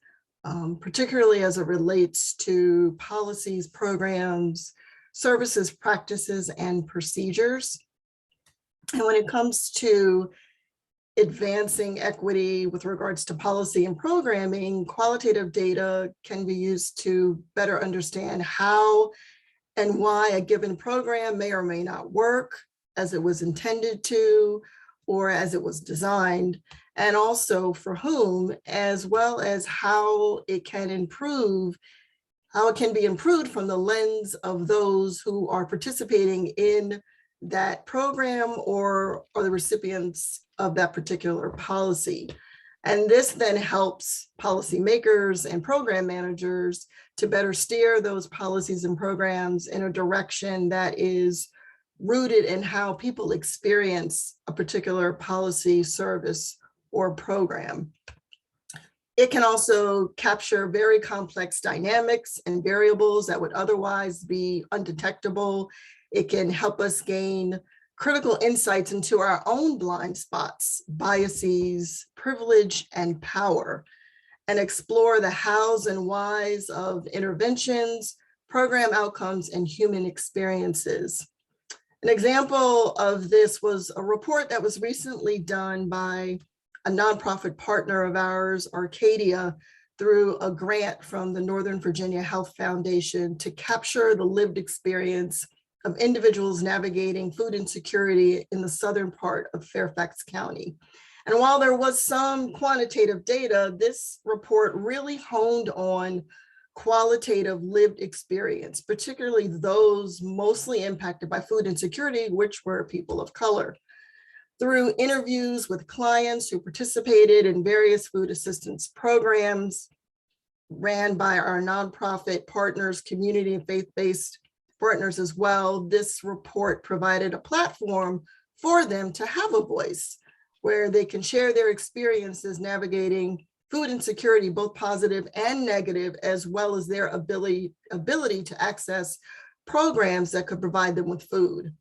particularly as it relates to policies, programs, services, practices, and procedures. And when it comes to advancing equity with regards to policy and programming, qualitative data can be used to better understand how and why a given program may or may not work as it was intended to, or as it was designed, and also for whom, as well as how it can improve, how it can be improved from the lens of those who are participating in that program or the recipients of that particular policy. And this then helps policymakers and program managers to better steer those policies and programs in a direction that is rooted in how people experience a particular policy, service, or program. It can also capture very complex dynamics and variables that would otherwise be undetectable. It can help us gain critical insights into our own blind spots, biases, privilege, and power, and explore the hows and whys of interventions, program outcomes, and human experiences. An example of this was a report that was recently done by a nonprofit partner of ours, Arcadia, through a grant from the Northern Virginia Health Foundation to capture the lived experience of individuals navigating food insecurity in the southern part of Fairfax County. And while there was some quantitative data, this report really honed on qualitative lived experience, particularly those mostly impacted by food insecurity, which were people of color. Through interviews with clients who participated in various food assistance programs ran by our nonprofit partners, community and faith-based partners as well, this report provided a platform for them to have a voice where they can share their experiences navigating food insecurity, both positive and negative, as well as their ability to access programs that could provide them with food.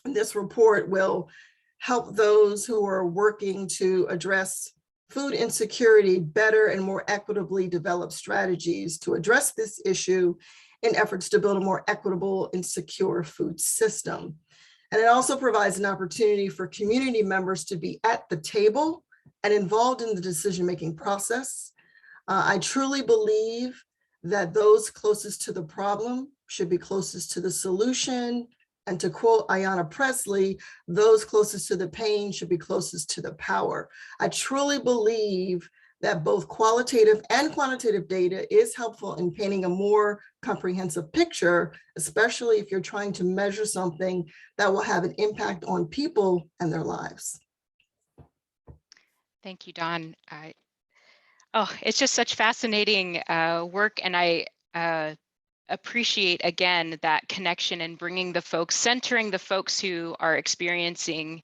And this report will help those who are working to address food insecurity better and more equitably develop strategies to address this issue in efforts to build a more equitable and secure food system. And it also provides an opportunity for community members to be at the table and involved in the decision-making process. I truly believe that those closest to the problem should be closest to the solution. And to quote Iona Presley, those closest to the pain should be closest to the power. I truly believe that both qualitative and quantitative data is helpful in painting a more comprehensive picture, especially if you're trying to measure something that will have an impact on people and their lives. Thank you, Dawn. It's just such fascinating work, and I appreciate again that connection and bringing the folks, centering the folks who are experiencing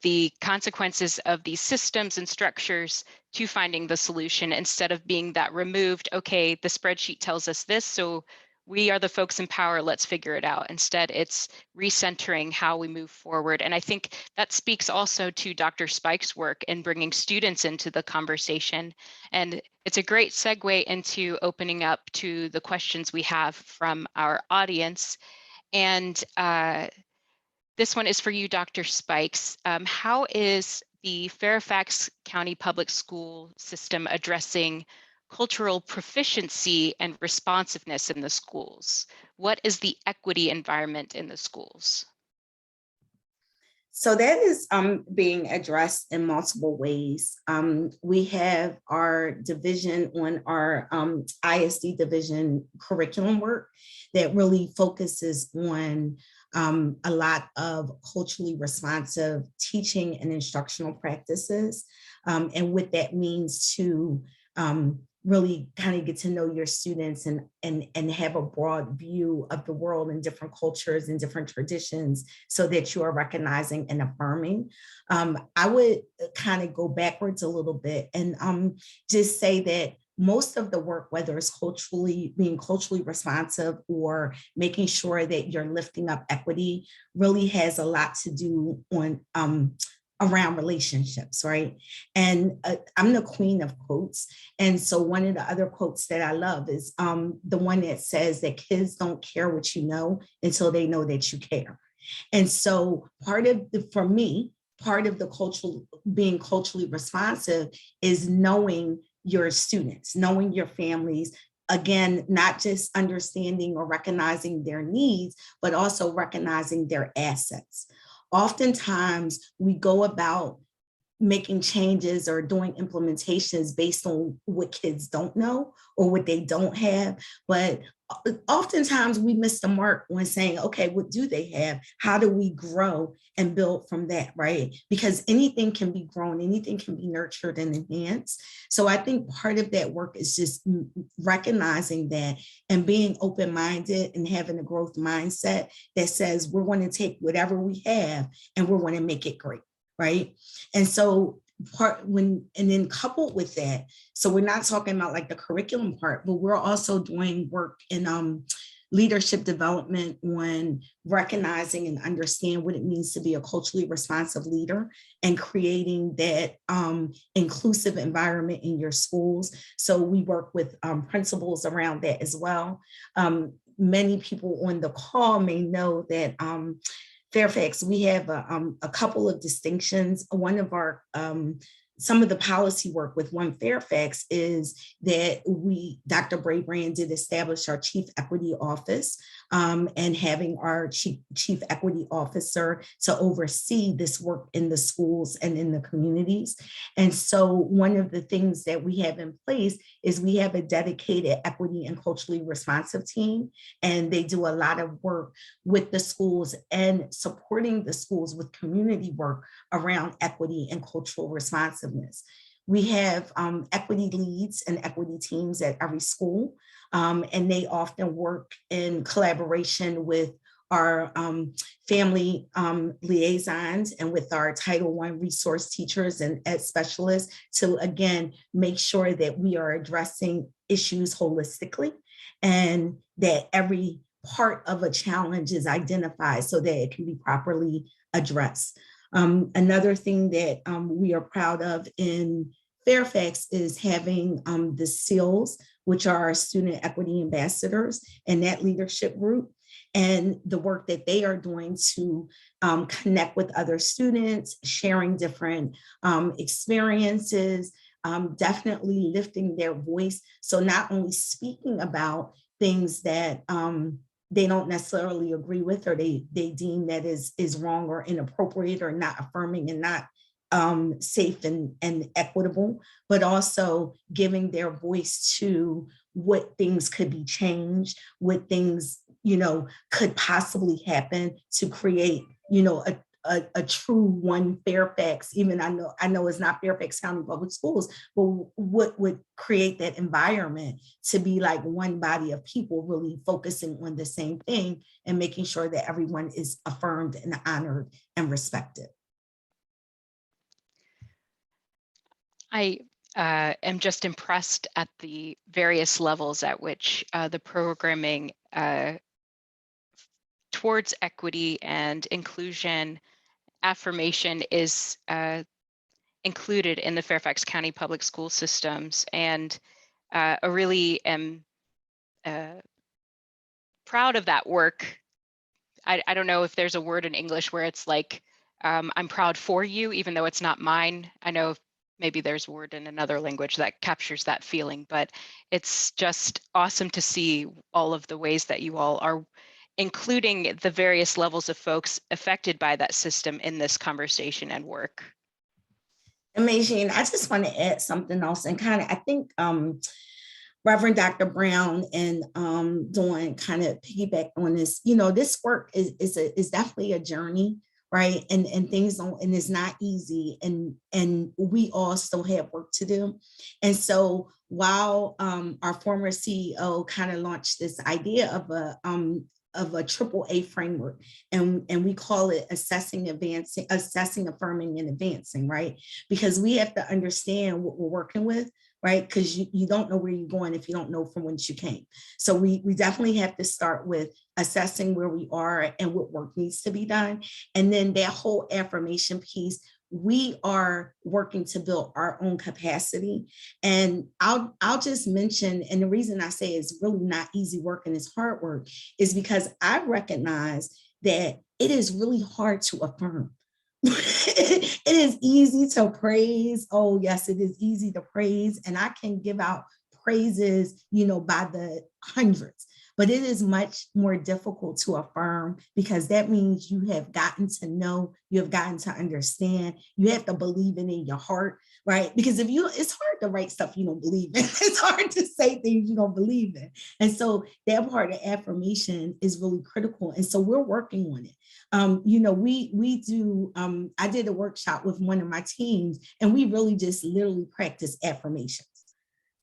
the consequences of these systems and structures to finding the solution, instead of being that removed, okay, the spreadsheet tells us this, so we are the folks in power, let's figure it out. Instead, it's recentering how we move forward. And I think that speaks also to Dr. Spike's work in bringing students into the conversation. And it's a great segue into opening up to the questions we have from our audience. And this one is for you, Dr. Spikes. How is the Fairfax County Public School system addressing cultural proficiency and responsiveness in the schools? What is the equity environment in the schools? So that is being addressed in multiple ways. We have our division on our ISD division curriculum work that really focuses on a lot of culturally responsive teaching and instructional practices, and what that means to really kind of get to know your students and have a broad view of the world and different cultures and different traditions so that you are recognizing and affirming. I would kind of go backwards a little bit and just say that most of the work, whether it's being culturally responsive or making sure that you're lifting up equity, really has a lot to do on around relationships, right? And I'm the queen of quotes. And so one of the other quotes that I love is the one that says that kids don't care what you know until they know that you care. And so for me, part of the being culturally responsive is knowing your students, knowing your families, again, not just understanding or recognizing their needs, but also recognizing their assets. Oftentimes we go about making changes or doing implementations based on what kids don't know or what they don't have. But oftentimes we miss the mark when saying, okay, what do they have? How do we grow and build from that, right? Because anything can be grown, anything can be nurtured and enhanced. So I think part of that work is just recognizing that and being open-minded and having a growth mindset that says we're going to take whatever we have and we're going to make it great. Right. And so and then coupled with that, so we're not talking about like the curriculum part, but we're also doing work in leadership development on recognizing and understand what it means to be a culturally responsive leader and creating that inclusive environment in your schools. So we work with principals around that as well. Many people on the call may know that Fairfax, we have a couple of distinctions. One of our, some of the policy work with One Fairfax is that Dr. Brabrand did establish our Chief Equity Office and having our Chief Equity Officer to oversee this work in the schools and in the communities. And so one of the things that we have in place is we have a dedicated equity and culturally responsive team, and they do a lot of work with the schools and supporting the schools with community work around equity and cultural responsiveness. We have equity leads and equity teams at every school, and they often work in collaboration with our family liaisons and with our Title I resource teachers and ed specialists to, again, make sure that we are addressing issues holistically and that every part of a challenge is identified so that it can be properly addressed. Another thing that we are proud of in Fairfax is having the SEALs, which are our student equity ambassadors, and that leadership group, and the work that they are doing to connect with other students, sharing different experiences, definitely lifting their voice. So not only speaking about things that they don't necessarily agree with, or they deem that is wrong or inappropriate or not affirming and not safe and equitable, but also giving their voice to what things could be changed, what things, could possibly happen to create, a true One Fairfax. Even I know it's not Fairfax County Public Schools, but what would create that environment to be like one body of people really focusing on the same thing and making sure that everyone is affirmed and honored and respected. I am just impressed at the various levels at which the programming towards equity and inclusion affirmation is included in the Fairfax County public school systems. And I really am proud of that work. I don't know if there's a word in English where it's like, I'm proud for you, even though it's not mine. I know maybe there's a word in another language that captures that feeling, but it's just awesome to see all of the ways that you all are including the various levels of folks affected by that system in this conversation and work. Amazing. I just want to add something else, and kind of, I think Reverend Dr. Brown and Dawn kind of piggyback on this. This work is definitely a journey, right? And things don't, and it's not easy, and we all still have work to do. And so while our former CEO kind of launched this idea of a AAA framework, and we call it assessing, affirming, and advancing, right? Because we have to understand what we're working with, right? Because you don't know where you're going if you don't know from whence you came. So we definitely have to start with assessing where we are and what work needs to be done. And then that whole affirmation piece, we are working to build our own capacity. And I'll just mention, and the reason I say it's really not easy work and it's hard work is because I recognize that it is really hard to affirm. It is easy to praise. Oh, yes, it is easy to praise. And I can give out praises, by the hundreds. But it is much more difficult to affirm because that means you have gotten to know, you have gotten to understand, you have to believe it in your heart, right? Because it's hard to write stuff you don't believe in. It's hard to say things you don't believe in. And so that part of affirmation is really critical. And so we're working on it. We do, I did a workshop with one of my teams and we really just literally practice affirmations.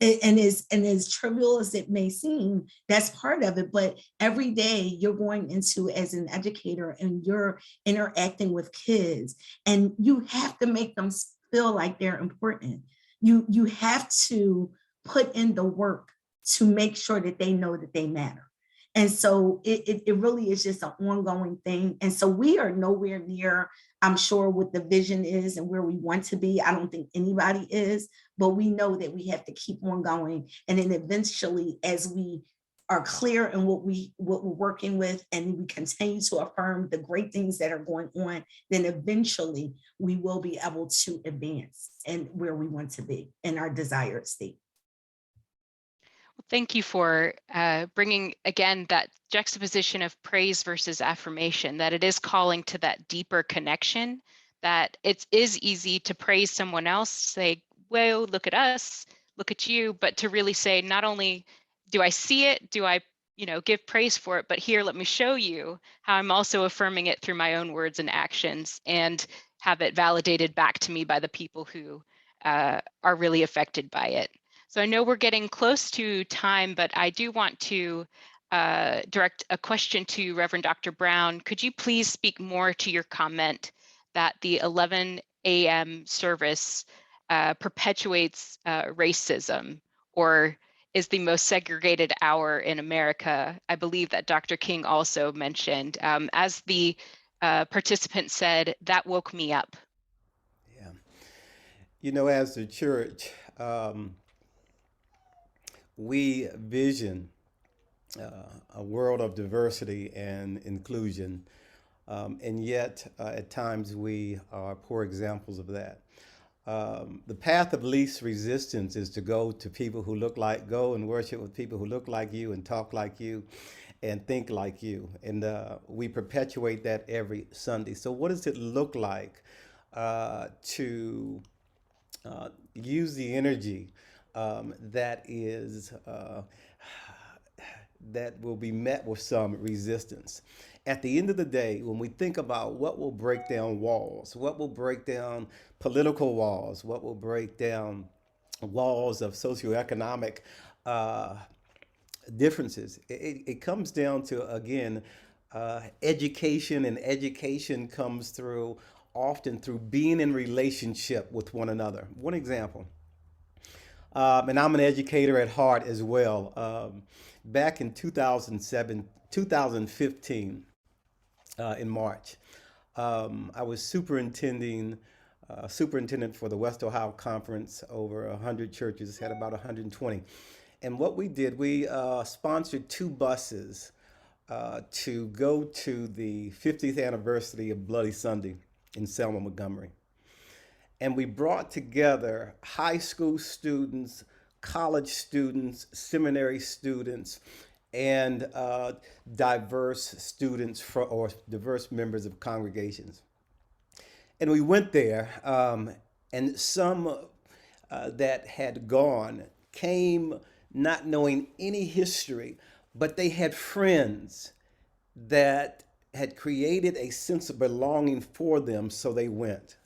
And as trivial as it may seem, that's part of it. But every day you're going into as an educator and you're interacting with kids and you have to make them feel like they're important. You have to put in the work to make sure that they know that they matter. And so it really is just an ongoing thing. And so we are nowhere near, I'm sure, what the vision is and where we want to be. I don't think anybody is, but we know that we have to keep on going. And then eventually, as we are clear in what we're working with, and we continue to affirm the great things that are going on, then eventually we will be able to advance and where we want to be in our desired state. Thank you for bringing, again, that juxtaposition of praise versus affirmation, that it is calling to that deeper connection, that it is easy to praise someone else, say, well, look at us, look at you, but to really say, not only do I see it, do I give praise for it, but here, let me show you how I'm also affirming it through my own words and actions and have it validated back to me by the people who are really affected by it. So I know we're getting close to time, but I do want to direct a question to Reverend Dr. Brown. Could you please speak more to your comment that the 11 a.m. service perpetuates racism, or is the most segregated hour in America? I believe that Dr. King also mentioned, as the participant said, that woke me up. Yeah. As the church, we vision a world of diversity and inclusion, and yet at times we are poor examples of that. The path of least resistance is to go and worship with people who look like you and talk like you and think like you. And we perpetuate that every Sunday. So what does it look like to use the energy that will be met with some resistance? At the end of the day, when we think about what will break down walls, what will break down political walls, what will break down walls of socioeconomic differences, it comes down to, again, education, and education comes often through being in relationship with one another. One example, and I'm an educator at heart as well. Back in 2015, in March, I was superintendent for the West Ohio Conference. Over 100 churches, had about 120. And what we did, we sponsored 2 buses to go to the 50th anniversary of Bloody Sunday in Selma, Montgomery. And we brought together high school students, college students, seminary students, and diverse students or diverse members of congregations. And we went there, and some that had gone came not knowing any history, but they had friends that had created a sense of belonging for them, so they went.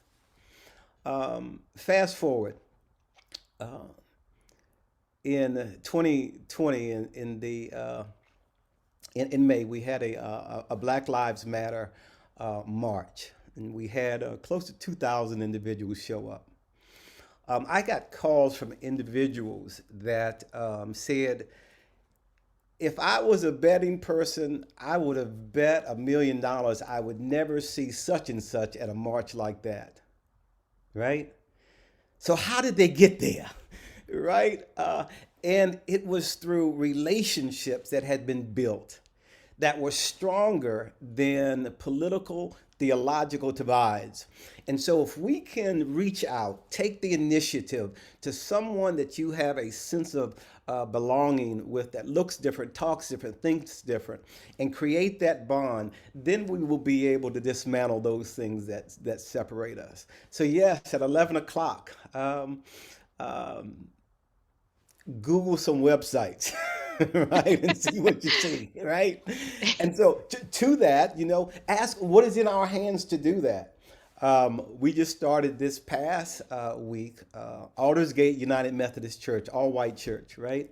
Fast forward, in 2020, in May, we had a Black Lives Matter march, and we had close to 2,000 individuals show up. I got calls from individuals that said, if I was a betting person, I would have bet $1 million I would never see such and such at a march like that. right? So how did they get there, right? And it was through relationships that had been built that were stronger than political, theological divides. And so if we can reach out, take the initiative to someone that you have a sense of belonging with, that looks different, talks different, thinks different, and create that bond, then we will be able to dismantle those things that separate us. So yes, at 11 o'clock, Google some websites, right, and see what you see, right? And so to that, ask what is in our hands to do that. We just started this past week, Aldersgate United Methodist Church, all white church, right?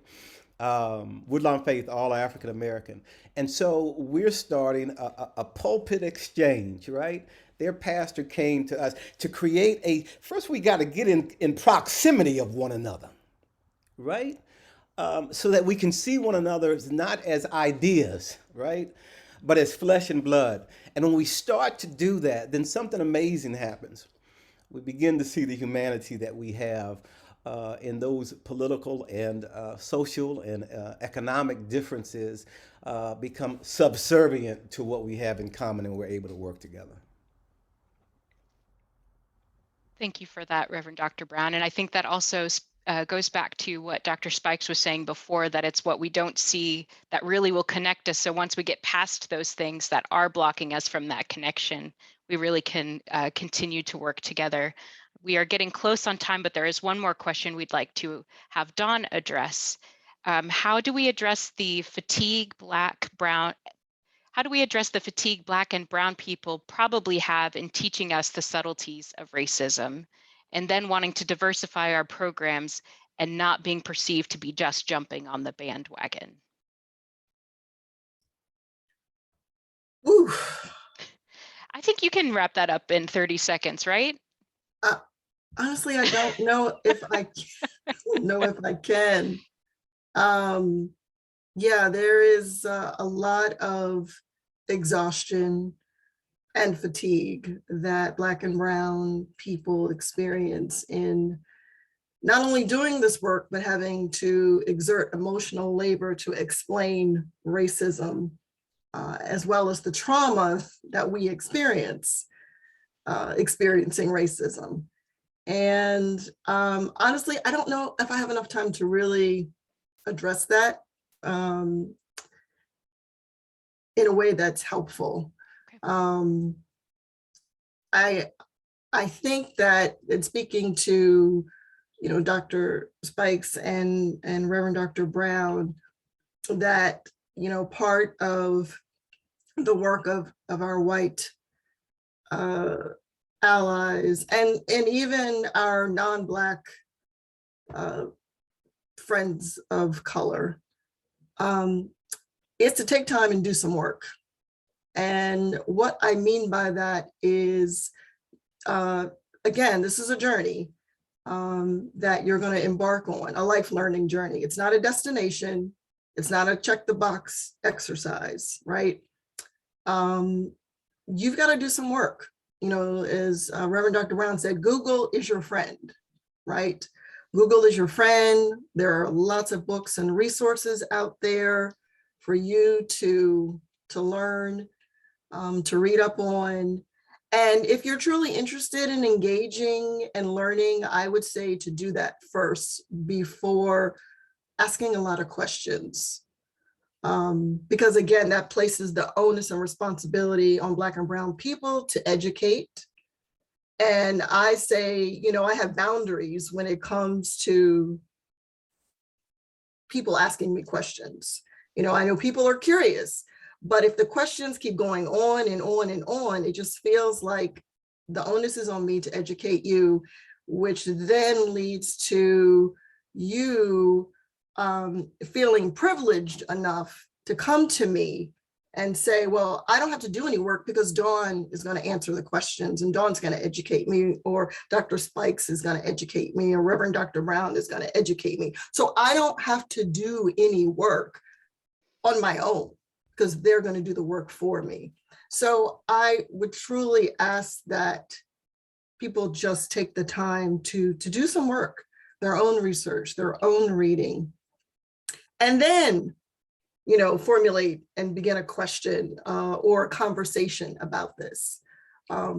Woodlawn-Faith, all African American. And so we're starting a Pulpit Exchange, right? Their pastor came to us to create first we got to get in proximity of one another, right? So that we can see one another not as ideas, right? But as flesh and blood. And when we start to do that, then something amazing happens. We begin to see the humanity that we have in those political and social and economic differences become subservient to what we have in common, and we're able to work together. Thank you for that, Reverend Dr. Brown. And I think that also goes back to what Dr. Spikes was saying before, that it's what we don't see that really will connect us. So once we get past those things that are blocking us from that connection, we really can continue to work together. We are getting close on time, but there is one more question we'd like to have Dawn address. How do we address the fatigue Black and brown people probably have in teaching us the subtleties of racism, and then wanting to diversify our programs and not being perceived to be just jumping on the bandwagon? Ooh. I think you can wrap that up in 30 seconds, right? Honestly, I don't know if I can. Yeah, there is a lot of exhaustion and fatigue that Black and brown people experience in not only doing this work, but having to exert emotional labor to explain racism, as well as the trauma that we experience experiencing racism. And honestly, I don't know if I have enough time to really address that in a way that's helpful. Okay. I think that in speaking to Dr. Spikes and Reverend Dr. Brown, that part of the work of our white allies and even our non-Black friends of color is to take time and do some work. And what I mean by that is, again, this is a journey that you're going to embark on, a life learning journey. It's not a destination. It's not a check the box exercise, right? You've got to do some work. As Reverend Dr. Brown said, Google is your friend, right? Google is your friend. There are lots of books and resources out there for you to learn, to read up on. And if you're truly interested in engaging and learning, I would say to do that first before asking a lot of questions. Because again, that places the onus and responsibility on Black and brown people to educate. And I say, I have boundaries when it comes to people asking me questions. I know people are curious, but if the questions keep going on and on and on, it just feels like the onus is on me to educate you, which then leads to you feeling privileged enough to come to me and say, well, I don't have to do any work because Dawn is going to answer the questions and Dawn's going to educate me, or Dr. Spikes is going to educate me, or Reverend Dr. Brown is going to educate me. So I don't have to do any work on my own because they're going to do the work for me. So I would truly ask that people just take the time to do some work, their own research, their own reading, and then, formulate and begin a question or a conversation about this.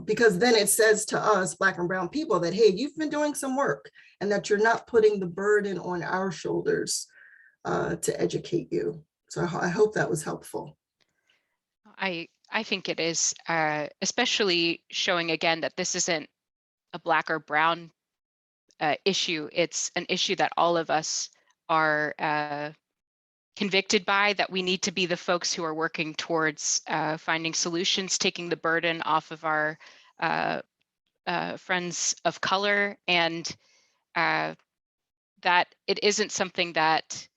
Because then it says to us, Black and brown people, that, hey, you've been doing some work, and that you're not putting the burden on our shoulders to educate you. So I hope that was helpful. I think it is, especially showing again that this isn't a Black or brown issue. It's an issue that all of us are convicted by, that we need to be the folks who are working towards finding solutions, taking the burden off of our friends of color, and that it isn't something that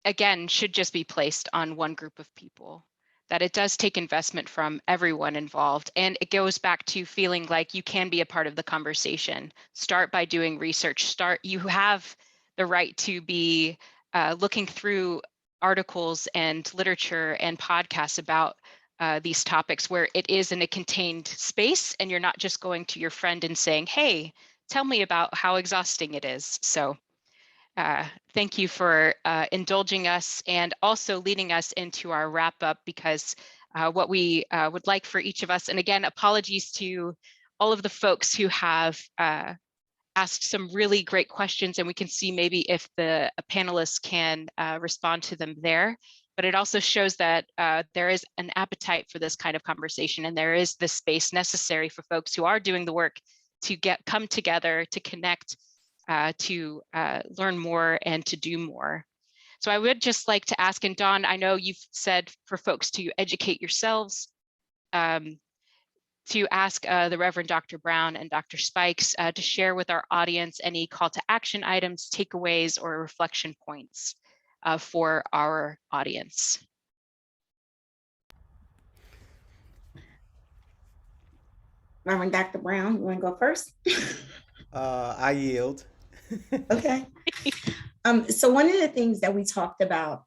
again, should just be placed on one group of people, that it does take investment from everyone involved. And it goes back to feeling like you can be a part of the conversation. Start by doing research. You have the right to be looking through articles and literature and podcasts about these topics where it is in a contained space, and you're not just going to your friend and saying, hey, tell me about how exhausting it is. So thank you for indulging us and also leading us into our wrap up, because what we would like for each of us, and again, apologies to all of the folks who have asked some really great questions, and we can see maybe if the panelists can respond to them there. But it also shows that there is an appetite for this kind of conversation, and there is the space necessary for folks who are doing the work to come together, to connect, to learn more and to do more. So I would just like to ask, and Dawn, I know you've said for folks to educate yourselves, to ask the Reverend Dr. Brown and Dr. Spikes to share with our audience any call to action items, takeaways, or reflection points for our audience. Reverend Dr. Brown, you want to go first? I yield. Okay. So one of the things that we talked about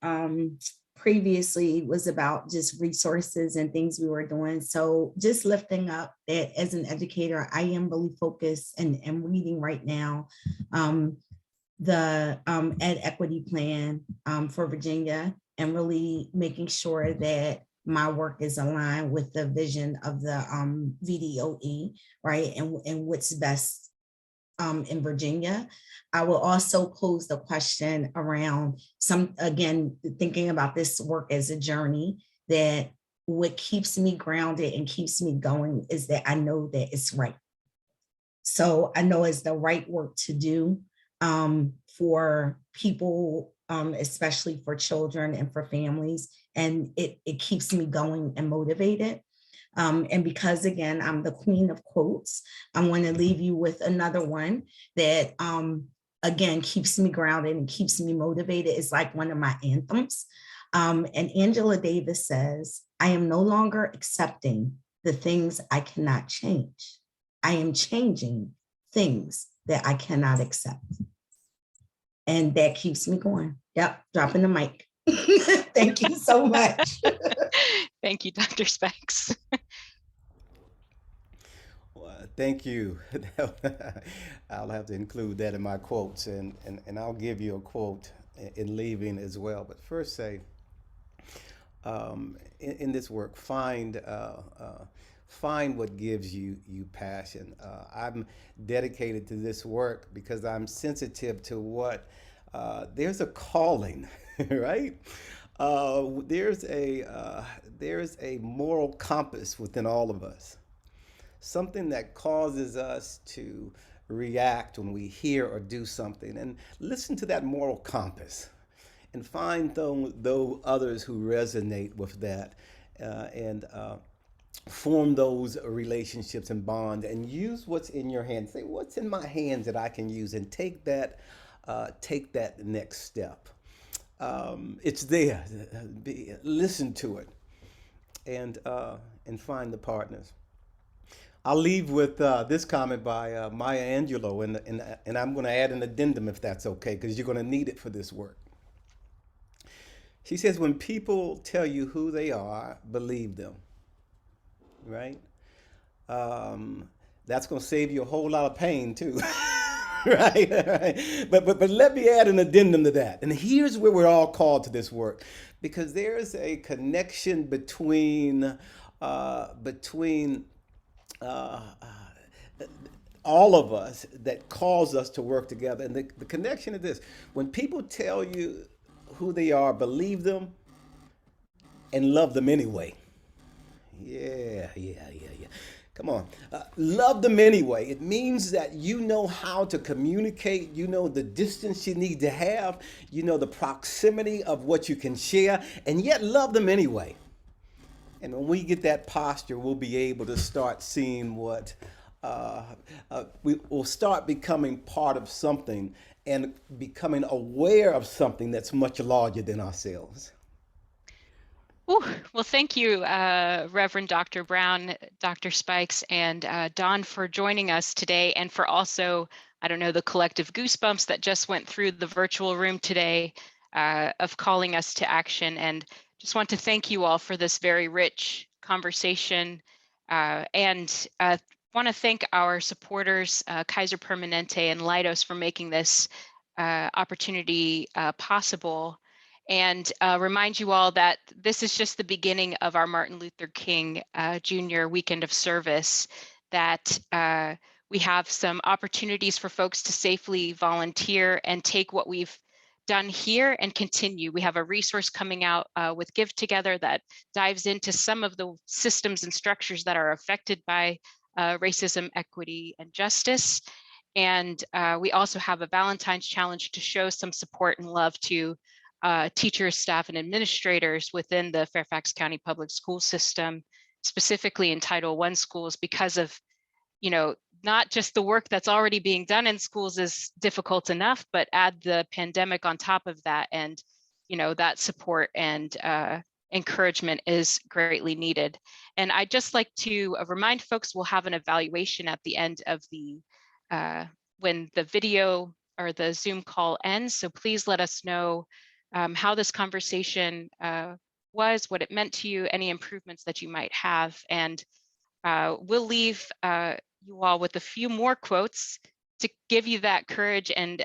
previously was about just resources and things we were doing. So just lifting up that as an educator, I am really focused and reading right now the Ed Equity Plan for Virginia, and really making sure that my work is aligned with the vision of the VDOE, right? And what's best in Virginia. I will also pose the question around again, thinking about this work as a journey, that what keeps me grounded and keeps me going is that I know that it's right. So I know it's the right work to do for people, especially for children and for families. And it keeps me going and motivated. And because, again, I'm the queen of quotes, I want to leave you with another one that, again, keeps me grounded and keeps me motivated. It's like one of my anthems. And Angela Davis says, I am no longer accepting the things I cannot change. I am changing things that I cannot accept. And that keeps me going. Yep, dropping the mic. Thank you so much. Thank you, Dr. Spikes. Well, thank you. I'll have to include that in my quotes, and I'll give you a quote in leaving as well. But first say, in this work, find what gives you passion. I'm dedicated to this work because I'm sensitive to what there's a calling, right? There's a moral compass within all of us, something that causes us to react when we hear or do something, and listen to that moral compass and find those others who resonate with that, and form those relationships and bond, and use what's in your hand. Say, what's in my hands that I can use, and take that next step. It's there. Listen to it, and find the partners. I'll leave with this comment by Maya Angelou, and I'm going to add an addendum if that's okay, because you're going to need it for this work. She says, when people tell you who they are, believe them, right? that's going to save you a whole lot of pain too. Right? Right. But let me add an addendum to that. And here's where we're all called to this work, because there's a connection between uh, all of us that calls us to work together. And the connection is this: when people tell you who they are, believe them and love them anyway. Yeah. Come on. Love them anyway. It means that you know how to communicate. You know the distance you need to have. You know the proximity of what you can share, and yet love them anyway. And when we get that posture, we'll be able to start seeing what we will start becoming part of something and becoming aware of something that's much larger than ourselves. Ooh, well, thank you, Reverend Dr. Brown, Dr. Spikes, and Don for joining us today, and for also, I don't know, the collective goosebumps that just went through the virtual room today of calling us to action. And just want to thank you all for this very rich conversation, and want to thank our supporters, Kaiser Permanente and Leidos, for making this opportunity possible. And remind you all that this is just the beginning of our Martin Luther King Jr. Weekend of Service, that we have some opportunities for folks to safely volunteer and take what we've done here and continue. We have a resource coming out with Give Together that dives into some of the systems and structures that are affected by racism, equity, and justice. And we also have a Valentine's Challenge to show some support and love to teachers, staff, and administrators within the Fairfax County Public School System, specifically in Title I schools, because of, not just the work that's already being done in schools is difficult enough, but add the pandemic on top of that, and that support and encouragement is greatly needed. And I'd just like to remind folks we'll have an evaluation at the end of the when the video or the Zoom call ends. So please let us know how this conversation was, what it meant to you, any improvements that you might have. And we'll leave you all with a few more quotes to give you that courage and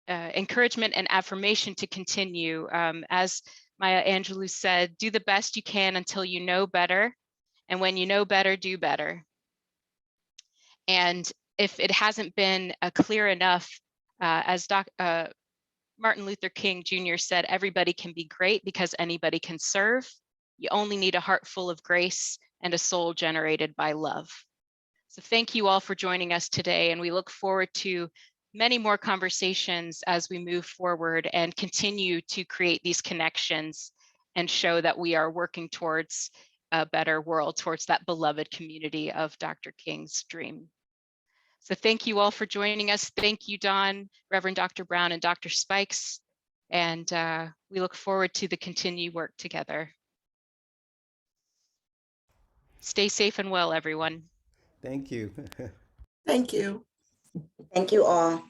encouragement and affirmation to continue. As Maya Angelou said, do the best you can until you know better. And when you know better, do better. And if it hasn't been clear enough, as Martin Luther King Jr. said, everybody can be great because anybody can serve. You only need a heart full of grace and a soul generated by love. So thank you all for joining us today, and we look forward to many more conversations as we move forward and continue to create these connections and show that we are working towards a better world, towards that beloved community of Dr. King's dream. So thank you all for joining us. Thank you, Don, Reverend Dr. Brown, and Dr. Spikes. And we look forward to the continued work together. Stay safe and well, everyone. Thank you. Thank you. Thank you all.